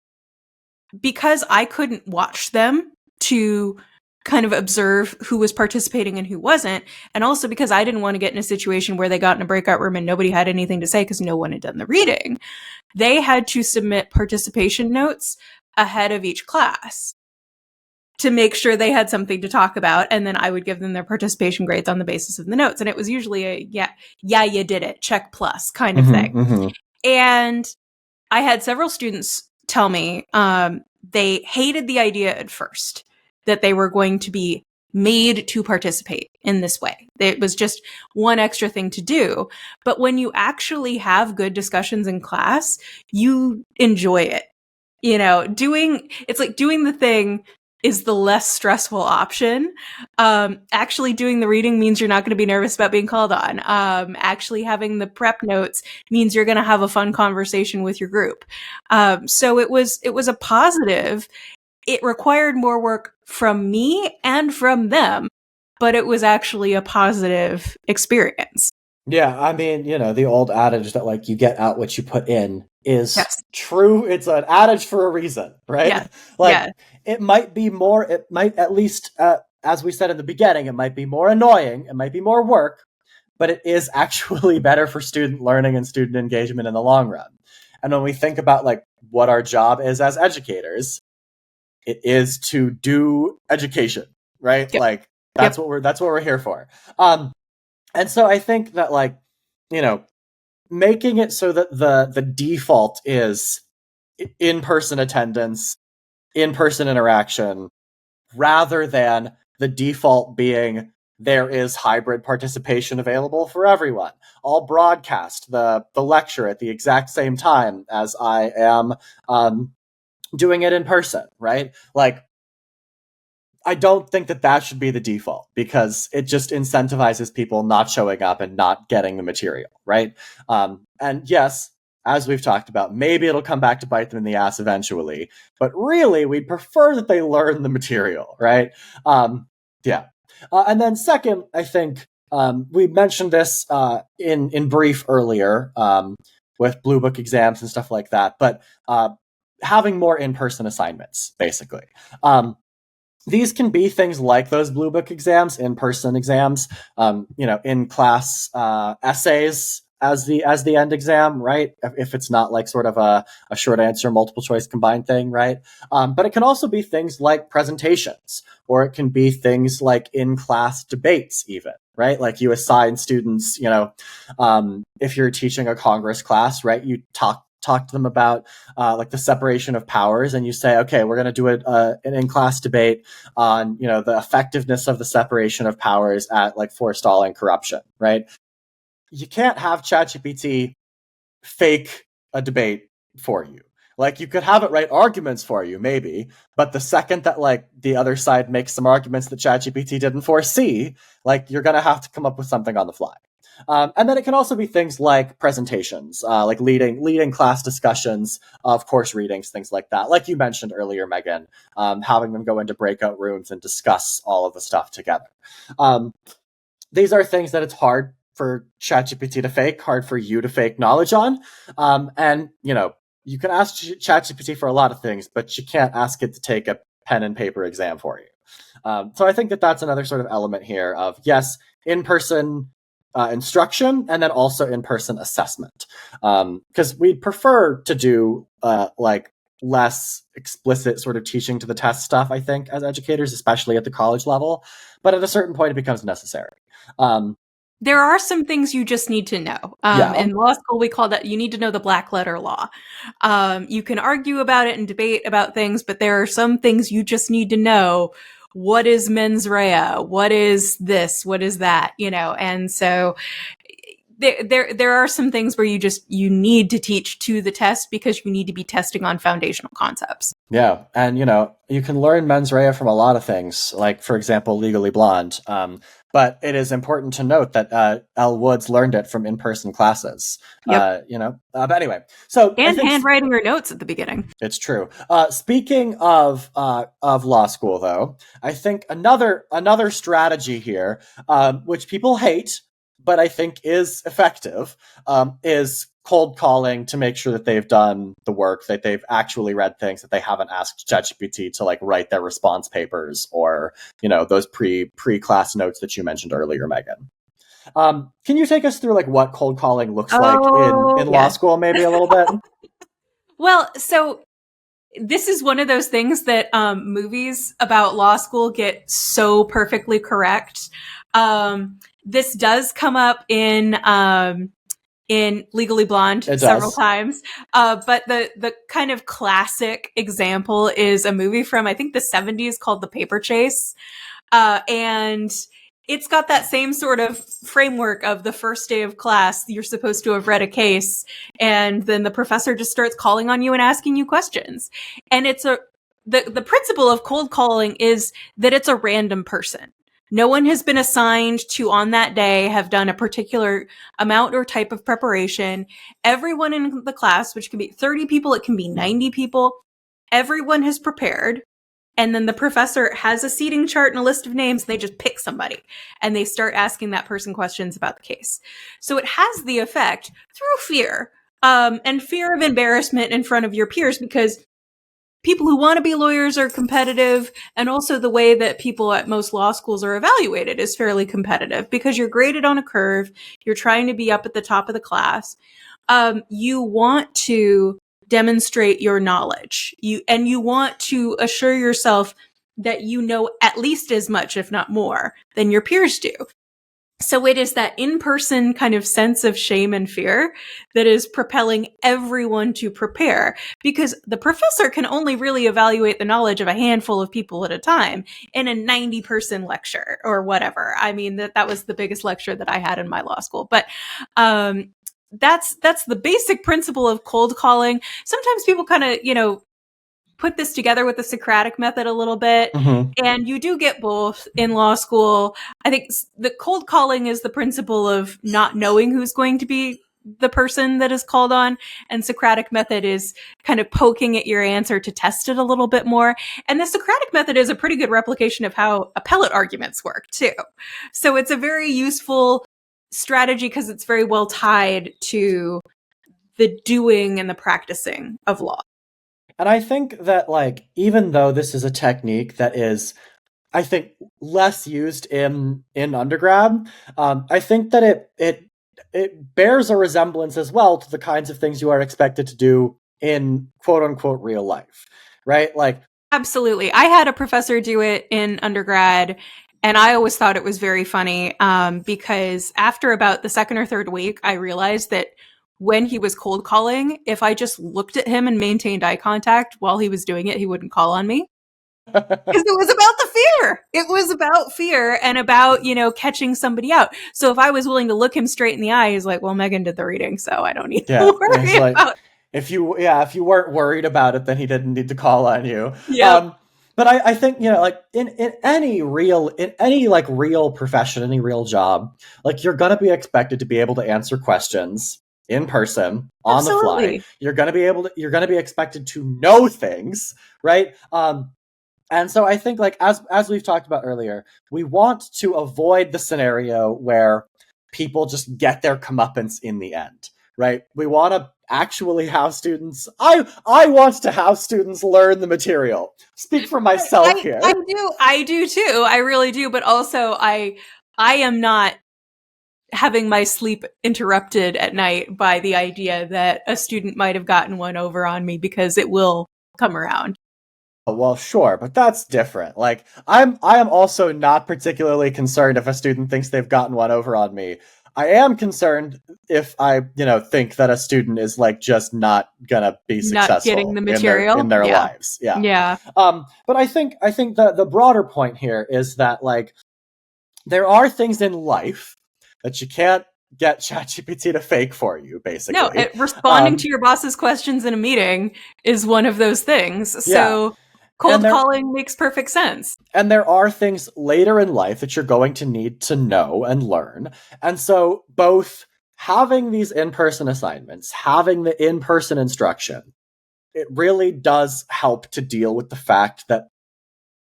because I couldn't watch them to kind of observe who was participating and who wasn't, and also because I didn't want to get in a situation where they got in a breakout room and nobody had anything to say because no one had done the reading, they had to submit participation notes ahead of each class. to make sure they had something to talk about. And then I would give them their participation grades on the basis of the notes. And it was usually a, yeah, you did it, check plus kind of thing. Mm-hmm. And I had several students tell me they hated the idea at first that they were going to be made to participate in this way. It was just one extra thing to do. But when you actually have good discussions in class, you enjoy it. You know, it's like doing the thing is the less stressful option. Actually doing the reading means you're not going to be nervous about being called on. Actually having the prep notes means you're going to have a fun conversation with your group. So it was a positive. It required more work from me and from them, but it was actually a positive experience. Yeah, I mean, the old adage that like you get out what you put in is true. It's an adage for a reason, right? Yeah. Like it might at least, as we said in the beginning, it might be more annoying, it might be more work, but it is actually better for student learning and student engagement in the long run. And when we think about like what our job is as educators, it is to do education, right? Yep. Like that's what we're here for. And so I think that like, making it so that the default is in-person attendance, in-person interaction, rather than the default being there is hybrid participation available for everyone. I'll broadcast the lecture at the exact same time as I am doing it in person, right? Like, I don't think that should be the default because it just incentivizes people not showing up and not getting the material, right? And yes, as we've talked about, maybe it'll come back to bite them in the ass eventually, but really we'd prefer that they learn the material, right? Yeah. And then second, I think we mentioned this in brief earlier with Blue Book exams and stuff like that, but having more in-person assignments, basically. These can be things like those Blue Book exams, in-person exams, in-class essays as the end exam, right? If it's not like sort of a short answer, multiple choice combined thing, right? But it can also be things like presentations, or it can be things like in-class debates even, right? Like you assign students, if you're teaching a Congress class, right? You talk to them about like the separation of powers, and you say, okay, we're going to do an in-class debate on the effectiveness of the separation of powers at like forestalling corruption, right? You can't have ChatGPT fake a debate for you. Like you could have it write arguments for you, maybe, but the second that like the other side makes some arguments that ChatGPT didn't foresee, like you're going to have to come up with something on the fly. And then it can also be things like presentations, like leading class discussions of course readings, things like that. Like you mentioned earlier, Megan, having them go into breakout rooms and discuss all of the stuff together. These are things that it's hard for ChatGPT to fake, hard for you to fake knowledge on. And, you can ask ChatGPT for a lot of things, but you can't ask it to take a pen and paper exam for you. So I think that that's another sort of element here of, yes, in-person instruction, and then also in-person assessment. Because we'd prefer to do like less explicit sort of teaching to the test stuff, I think, as educators, especially at the college level. But at a certain point, it becomes necessary. There are some things you just need to know. In law school, we call that you need to know the black letter law. You can argue about it and debate about things, but there are some things you just need to know. What is mens rea? What is this? What is that? And so there are some things where you need to teach to the test because you need to be testing on foundational concepts. Yeah, and you can learn mens rea from a lot of things, like for example, Legally Blonde. But it is important to note that Elle Woods learned it from in-person classes. Yep. But anyway, so and handwriting her notes at the beginning. It's true. Speaking of law school, though, I think another strategy here, which people hate, but I think is effective, is cold calling to make sure that they've done the work, that they've actually read things, that they haven't asked ChatGPT to like write their response papers or those pre-class notes that you mentioned earlier, Megan. Can you take us through like what cold calling looks like in law school, maybe a little bit? Well, so this is one of those things that movies about law school get so perfectly correct. This does come up in Legally Blonde several times. But the kind of classic example is a movie from, I think, the 70s called The Paper Chase. And it's got that same sort of framework of the first day of class, you're supposed to have read a case, and then the professor just starts calling on you and asking you questions. And the principle of cold calling is that it's a random person. No one has been assigned to, on that day, have done a particular amount or type of preparation. Everyone in the class, which can be 30 people, it can be 90 people, everyone has prepared. And then the professor has a seating chart and a list of names. And they just pick somebody and they start asking that person questions about the case. So it has the effect through fear, and fear of embarrassment in front of your peers, because people who want to be lawyers are competitive. And also the way that people at most law schools are evaluated is fairly competitive because you're graded on a curve. You're trying to be up at the top of the class. You want to demonstrate your knowledge. You want to assure yourself that you know at least as much, if not more, than your peers do. So it is that in-person kind of sense of shame and fear that is propelling everyone to prepare, because the professor can only really evaluate the knowledge of a handful of people at a time in a 90-person lecture or whatever. I mean, that was the biggest lecture that I had in my law school. But that's the basic principle of cold calling. Sometimes people kind of, put this together with the Socratic method a little bit. Mm-hmm. And you do get both in law school. I think the cold calling is the principle of not knowing who's going to be the person that is called on. And Socratic method is kind of poking at your answer to test it a little bit more. And the Socratic method is a pretty good replication of how appellate arguments work too. So it's a very useful strategy because it's very well tied to the doing and the practicing of law. And I think that, like, even though this is a technique that is, I think, less used in undergrad, I think that it bears a resemblance as well to the kinds of things you are expected to do in quote unquote real life, right? Like, absolutely. I had a professor do it in undergrad, and I always thought it was very funny because after about the second or third week, I realized that when he was cold calling, if I just looked at him and maintained eye contact while he was doing it, he wouldn't call on me. Because it was about the fear. It was about fear and about, catching somebody out. So if I was willing to look him straight in the eye, he's like, well, Megan did the reading, so I don't need to worry about it. If you weren't worried about it, then he didn't need to call on you. Yeah. But I think, like in any real profession, any real job, like you're going to be expected to be able to answer questions in person on the fly. You're going to be expected to know things, right? And so I think, like, as we've talked about earlier, we want to avoid the scenario where people just get their comeuppance in the end, right? We want to actually have students. I want to have students learn the material. Speak for myself here. I do too. I really do. But also, I am not having my sleep interrupted at night by the idea that a student might have gotten one over on me, because it will come around. Well, sure, but that's different. Like, I am also not particularly concerned if a student thinks they've gotten one over on me. I am concerned if I, think that a student is, like, just not gonna be successful, not getting the material in their lives. Yeah. Yeah. But I think the broader point here is that, like, there are things in life that you can't get ChatGPT to fake for you, basically. No, responding to your boss's questions in a meeting is one of those things. So cold calling makes perfect sense. And there are things later in life that you're going to need to know and learn. And so both having these in-person assignments, having the in-person instruction, it really does help to deal with the fact that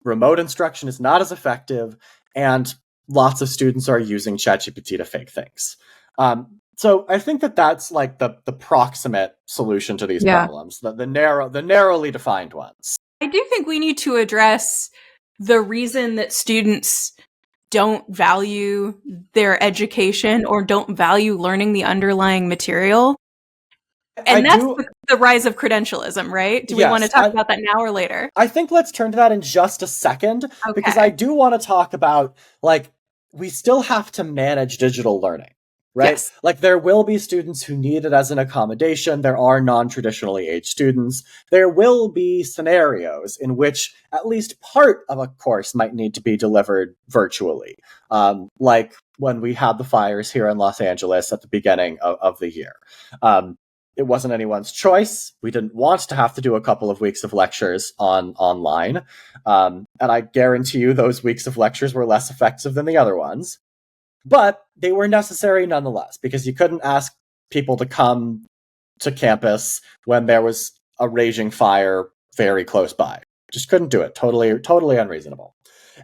remote instruction is not as effective and lots of students are using ChatGPT to fake things. So I think that's like the proximate solution to these problems, the narrowly defined ones. I do think we need to address the reason that students don't value their education or don't value learning the underlying material. And that's the rise of credentialism, right? Do we want to talk about that now or later? I think let's turn to that in just a second, because I do want to talk about, like, we still have to manage digital learning, right? Yes. Like, there will be students who need it as an accommodation. There are non-traditionally aged students. There will be scenarios in which at least part of a course might need to be delivered virtually, like when we had the fires here in Los Angeles at the beginning of the year. It wasn't anyone's choice. We didn't want to have to do a couple of weeks of lectures online. And I guarantee you those weeks of lectures were less effective than the other ones. But they were necessary nonetheless, because you couldn't ask people to come to campus when there was a raging fire very close by. Just couldn't do it. Totally unreasonable.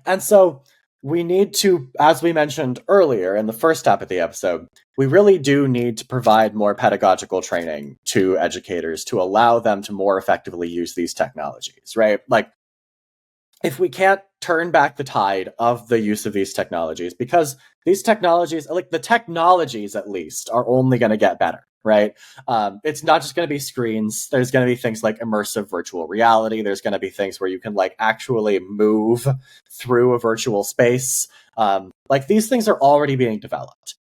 And so we need to, as we mentioned earlier in the first half of the episode, we really do need to provide more pedagogical training to educators to allow them to more effectively use these technologies, right? Like, if we can't turn back the tide of the use of these technologies, because these technologies, like the technologies at least, are only going to get better, right? It's not just going to be screens. There's going to be things like immersive virtual reality. There's going to be things where you can like actually move through a virtual space. Like, these things are already being developed.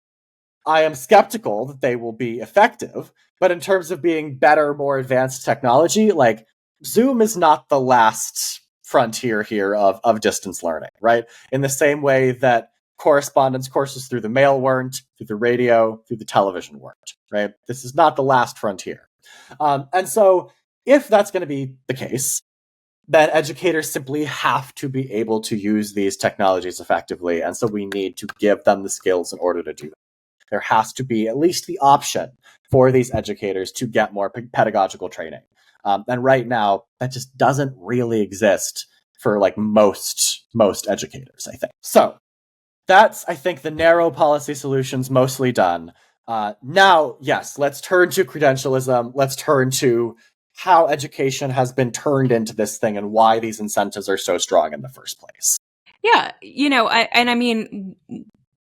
I am skeptical that they will be effective, but in terms of being better, more advanced technology, like Zoom is not the last frontier here of distance learning, right? In the same way that correspondence courses through the mail weren't, through the radio, through the television weren't, right? This is not the last frontier. And so if that's going to be the case, then educators simply have to be able to use these technologies effectively. And so we need to give them the skills in order to do that. There has to be at least the option for these educators to get more pedagogical training. And right now, that just doesn't really exist for like most educators, I think. So that's, I think, the narrow policy solutions mostly done. Now, yes, let's turn to credentialism. Let's turn to how education has been turned into this thing and why these incentives are so strong in the first place. Yeah, I mean,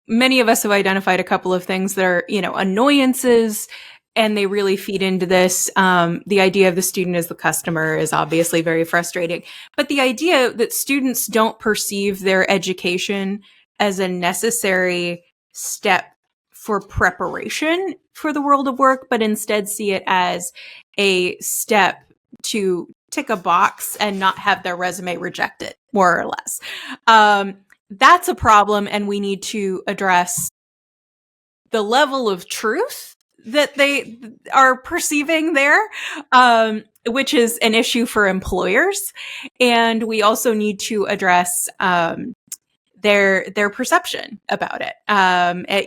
many of us have identified a couple of things that are, annoyances, and they really feed into this. The idea of the student as the customer is obviously very frustrating, but the idea that students don't perceive their education as a necessary step for preparation for the world of work, but instead see it as a step to tick a box and not have their resume rejected, more or less. That's a problem, and we need to address the level of truth that they are perceiving there, which is an issue for employers. And we also need to address their perception about it.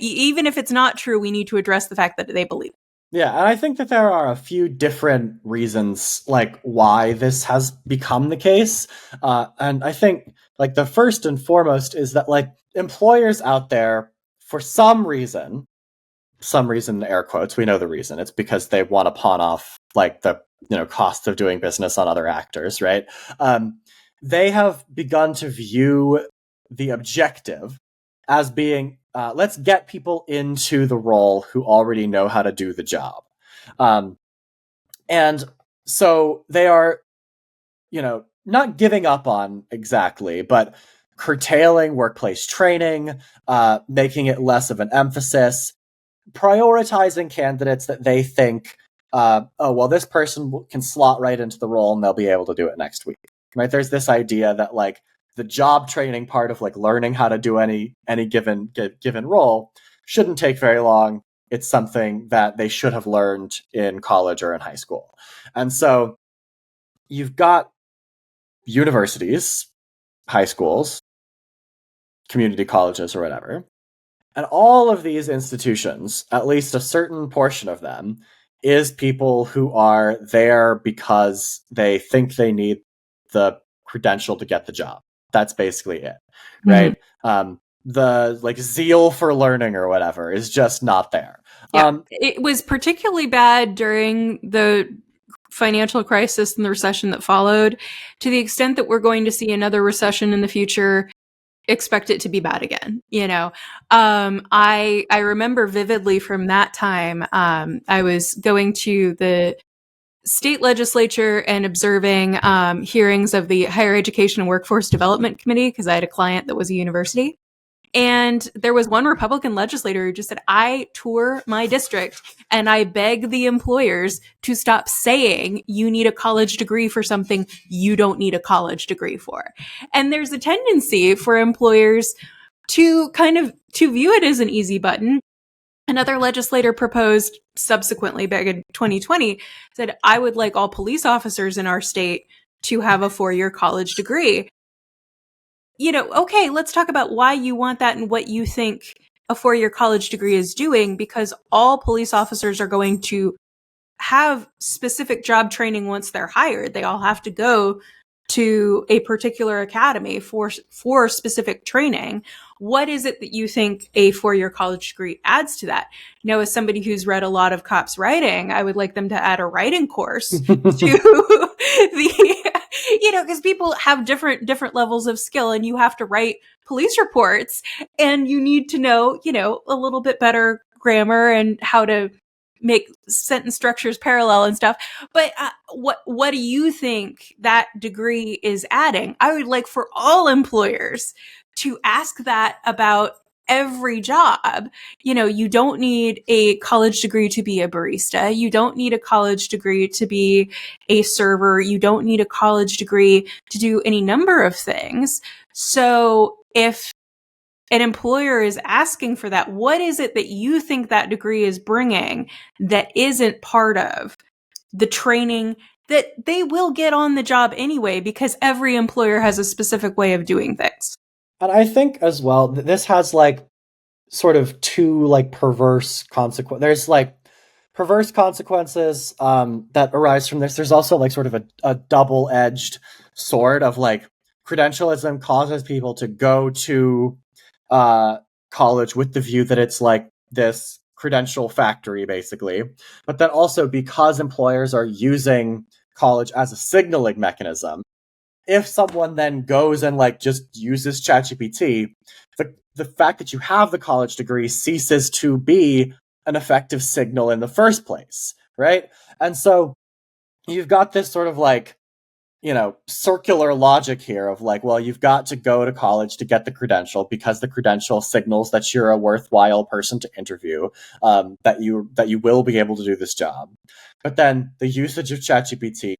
Even if it's not true, we need to address the fact that they believe it. Yeah, and I think that there are a few different reasons, like, why this has become the case. And I think, like, the first and foremost is that, like, employers out there, for some reason, air quotes, we know the reason. It's because they want to pawn off, like, the, cost of doing business on other actors, right? They have begun to view the objective as being, let's get people into the role who already know how to do the job. And so they are, not giving up on exactly, but curtailing workplace training, making it less of an emphasis, prioritizing candidates that they think, this person can slot right into the role and they'll be able to do it next week. Right? There's this idea that, like, the job training part of, like, learning how to do any given role shouldn't take very long. It's something that they should have learned in college or in high school. And so you've got universities, high schools, community colleges, or whatever. And all of these institutions, at least a certain portion of them, is people who are there because they think they need the credential to get the job. That's basically it, right? Mm-hmm. The, like, zeal for learning or whatever is just not there. Yeah, it was particularly bad during the financial crisis and the recession that followed, to the extent that we're going to see another recession in the future. expect it to be bad again. I remember vividly from that time. I was going to the state legislature and observing hearings of the Higher Education and Workforce Development Committee because I had a client that was a university. And there was one Republican legislator who just said, I tour my district and I beg the employers to stop saying you need a college degree for something you don't need a college degree for. And there's a tendency for employers to view it as an easy button. Another legislator proposed subsequently back in 2020 said, I would like all police officers in our state to have a 4-year college degree. Okay, let's talk about why you want that and what you think a 4-year college degree is doing, because all police officers are going to have specific job training once they're hired. They all have to go to a particular academy for specific training. What is it that you think a 4-year college degree adds to that? As somebody who's read a lot of cops writing, I would like them to add a writing course to the, because people have different levels of skill, and you have to write police reports, and you need to know, a little bit better grammar and how to make sentence structures parallel and stuff. But what do you think that degree is adding? I would like for all employers to ask that about every job. You don't need a college degree to be a barista. You don't need a college degree to be a server. You don't need a college degree to do any number of things. So if an employer is asking for that, what is it that you think that degree is bringing that isn't part of the training that they will get on the job anyway, because every employer has a specific way of doing things? And I think as well, this has sort of two perverse consequences. There's perverse consequences that arise from this. There's also sort of a double-edged sword of credentialism causes people to go to college with the view that it's this credential factory, basically. But then also, because employers are using college as a signaling mechanism, if someone then goes and just uses ChatGPT, the fact that you have the college degree ceases to be an effective signal in the first place, right? And so you've got this sort of circular logic here of well, you've got to go to college to get the credential because the credential signals that you're a worthwhile person to interview, that you will be able to do this job. But then the usage of ChatGPT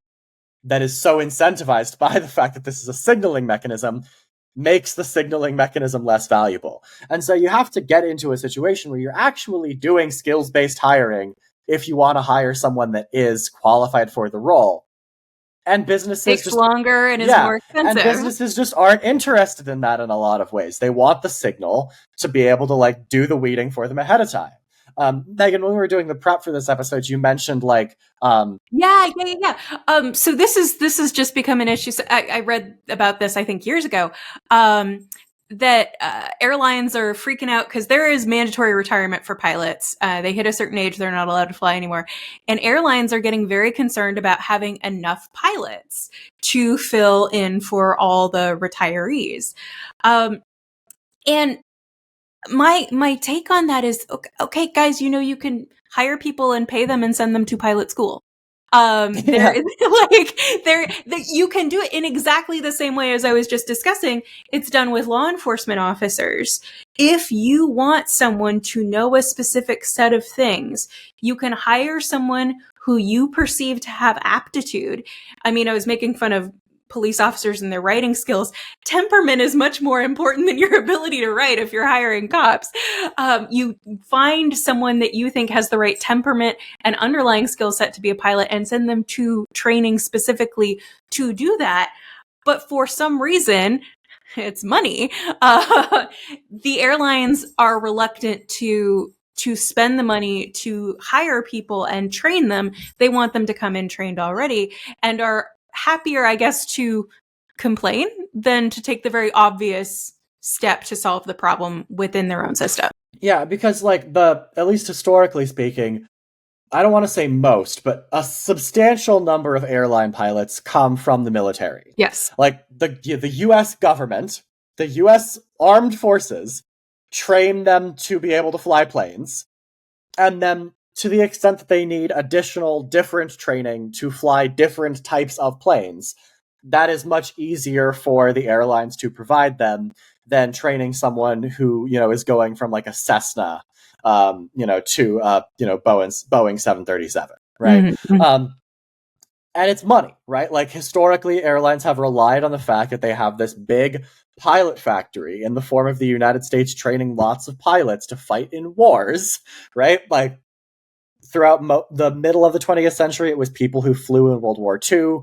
that is so incentivized by the fact that this is a signaling mechanism makes the signaling mechanism less valuable. And so you have to get into a situation where you're actually doing skills-based hiring if you want to hire someone that is qualified for the role. And businesses takes longer and is more expensive. And businesses just aren't interested in that in a lot of ways. They want the signal to be able to do the weeding for them ahead of time. Megan, when we were doing the prep for this episode, you mentioned Yeah. So this is just become an issue. So I read about this, I think, years ago. That airlines are freaking out because there is mandatory retirement for pilots. They hit a certain age, they're not allowed to fly anymore. And airlines are getting very concerned about having enough pilots to fill in for all the retirees. And my take on that is, okay, guys, you can hire people and pay them and send them to pilot school. You can do it in exactly the same way as I was just discussing. It's done with law enforcement officers. If you want someone to know a specific set of things, you can hire someone who you perceive to have aptitude. I mean, I was making fun of police officers and their writing skills. Temperament is much more important than your ability to write if you're hiring cops. You find someone that you think has the right temperament and underlying skill set to be a pilot and send them to training specifically to do that. But for some reason, it's money. The airlines are reluctant to spend the money to hire people and train them. They want them to come in trained already and are happier, I guess, to complain than to take the very obvious step to solve the problem within their own system. Yeah, because at least historically speaking, I don't want to say most, but a substantial number of airline pilots come from the military. Yes. The US government the US armed forces train them to be able to fly planes, and then to the extent that they need additional different training to fly different types of planes, that is much easier for the airlines to provide them than training someone who, is going from like a Cessna, to, Boeing 737, right? Mm-hmm. And it's money, right? Like historically, airlines have relied on the fact that they have this big pilot factory in the form of the United States training lots of pilots to fight in wars, right? Like throughout the middle of the 20th century, it was people who flew in World War II.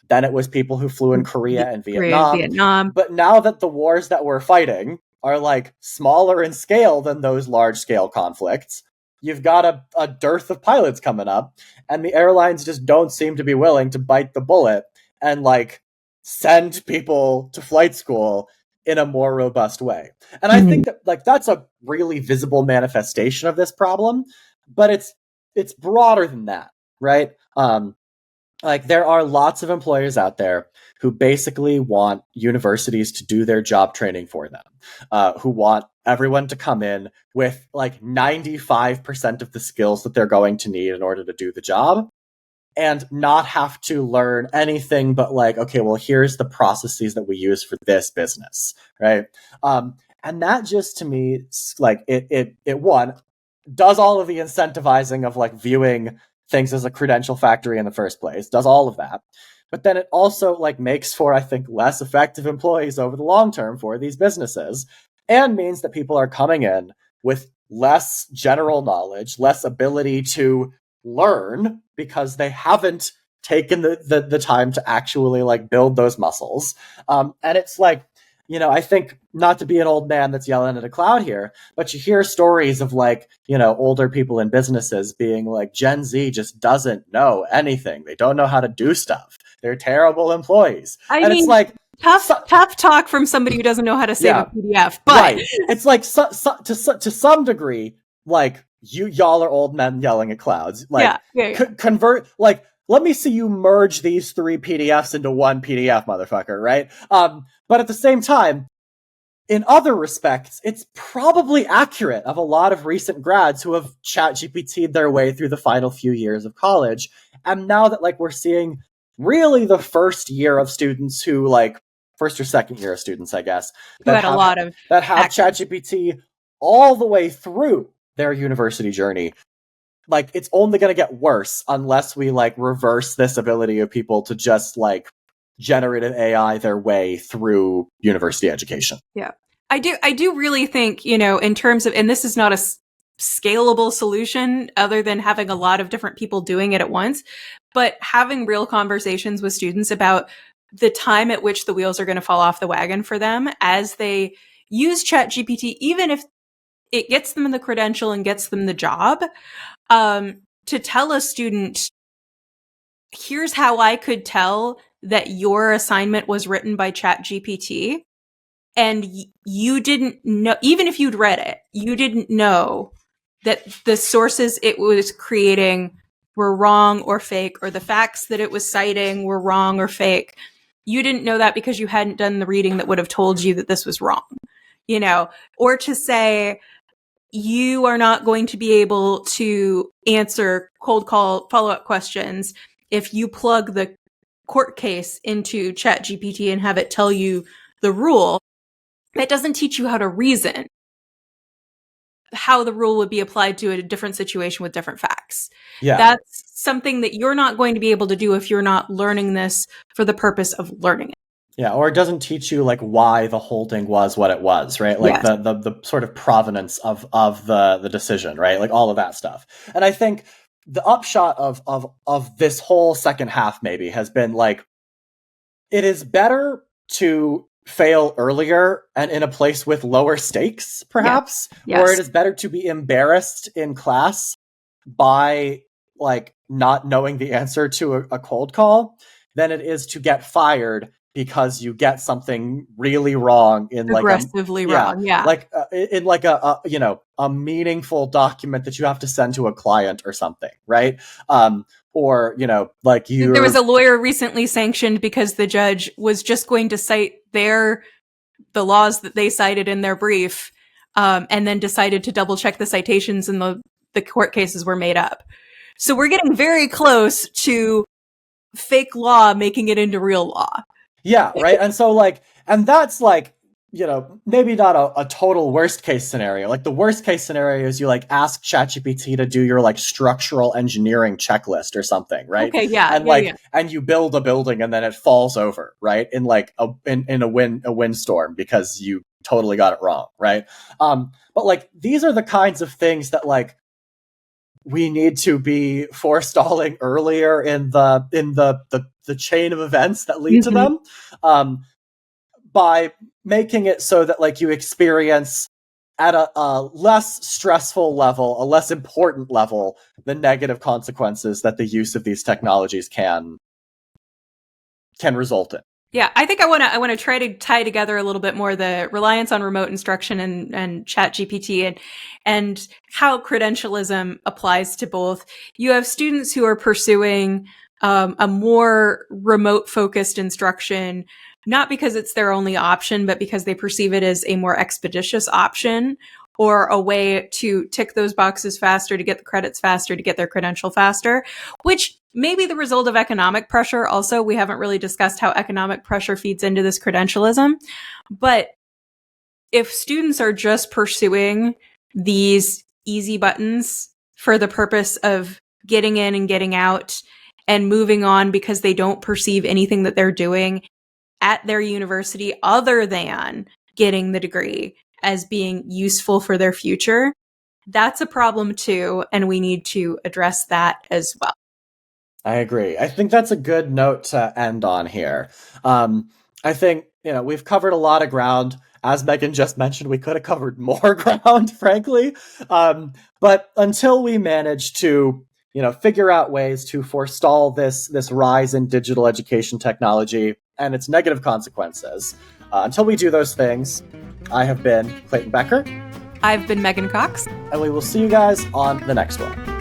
Then it was people who flew in Korea and Vietnam. But now that the wars that we're fighting are like smaller in scale than those large scale conflicts, you've got a dearth of pilots coming up, and the airlines just don't seem to be willing to bite the bullet and like send people to flight school in a more robust way. And I think that like that's a really visible manifestation of this problem, but it's broader than that, right? Like there are lots of employers out there who basically want universities to do their job training for them, who want everyone to come in with like 95% of the skills that they're going to need in order to do the job, and not have to learn anything but like, okay, well, here's the processes that we use for this business, right? And that just to me, like it one does all of the incentivizing of like viewing things as a credential factory in the first place, does all of that. But then it also like makes for, I think, less effective employees over the long term for these businesses, and means that people are coming in with less general knowledge, less ability to learn because they haven't taken the time to actually like build those muscles. And it's like, I think, not to be an old man that's yelling at a cloud here, but you hear stories of like, older people in businesses being like, Gen Z just doesn't know anything. They don't know how to do stuff. They're terrible employees. It's like tough talk from somebody who doesn't know how to save a PDF. But right. It's like to some degree, like y'all are old men yelling at clouds. Like convert, like, let me see you merge these 3 PDFs into one PDF, motherfucker, right? But at the same time, in other respects, it's probably accurate of a lot of recent grads who have ChatGPT'd their way through the final few years of college. And now that like we're seeing really the first year of students who like first or second year of students, I guess, that have ChatGPT all the way through their university journey. Like, it's only going to get worse unless we like reverse this ability of people to just like generative AI their way through university education. Yeah. I do really think, in terms of, and this is not a scalable solution other than having a lot of different people doing it at once, but having real conversations with students about the time at which the wheels are going to fall off the wagon for them as they use ChatGPT, even if it gets them the credential and gets them the job, to tell a student, here's how I could tell that your assignment was written by ChatGPT, and you didn't know, even if you'd read it, you didn't know that the sources it was creating were wrong or fake, or the facts that it was citing were wrong or fake. You didn't know that because you hadn't done the reading that would have told you that this was wrong, or to say, you are not going to be able to answer cold call follow-up questions if you plug the court case into ChatGPT and have it tell you the rule. That doesn't teach you how to reason, how the rule would be applied to a different situation with different facts. Yeah. That's something that you're not going to be able to do if you're not learning this for the purpose of learning it. Yeah, or it doesn't teach you like why the holding was what it was, right? Like the sort of provenance of the decision, right? Like all of that stuff. And I think the upshot of this whole second half maybe has been like, it is better to fail earlier and in a place with lower stakes, perhaps, or it is better to be embarrassed in class by like not knowing the answer to a cold call than it is to get fired because you get something really wrong in like aggressively wrong, like in like a meaningful document that you have to send to a client or something, right? Or like there was a lawyer recently sanctioned because the judge was just going to cite their the laws that they cited in their brief, and then decided to double check the citations and the court cases were made up. So we're getting very close to fake law making it into real law. Yeah, right. And so and that's maybe not a total worst case scenario. Like the worst case scenario is you ask ChatGPT to do your structural engineering checklist or something, right? Okay, yeah. And and you build a building and then it falls over, right? In a windstorm because you totally got it wrong, right? But these are the kinds of things that we need to be forestalling earlier in the chain of events that lead to them, by making it so that you experience at a less stressful level, a less important level, the negative consequences that the use of these technologies can result in. Yeah, I think I want to try to tie together a little bit more the reliance on remote instruction and ChatGPT and how credentialism applies to both. You have students who are pursuing a more remote focused instruction, not because it's their only option, but because they perceive it as a more expeditious option or a way to tick those boxes faster, to get the credits faster, to get their credential faster, which may be the result of economic pressure. Also, we haven't really discussed how economic pressure feeds into this credentialism. But if students are just pursuing these easy buttons for the purpose of getting in and getting out and moving on because they don't perceive anything that they're doing at their university other than getting the degree as being useful for their future, that's a problem too, and we need to address that as well. I agree. I think that's a good note to end on here. I think, we've covered a lot of ground. As Megan just mentioned, we could have covered more ground, frankly. But until we manage to, figure out ways to forestall this rise in digital education technology and its negative consequences, until we do those things, I have been Clayton Becker. I've been Megan Cox. And we will see you guys on the next one.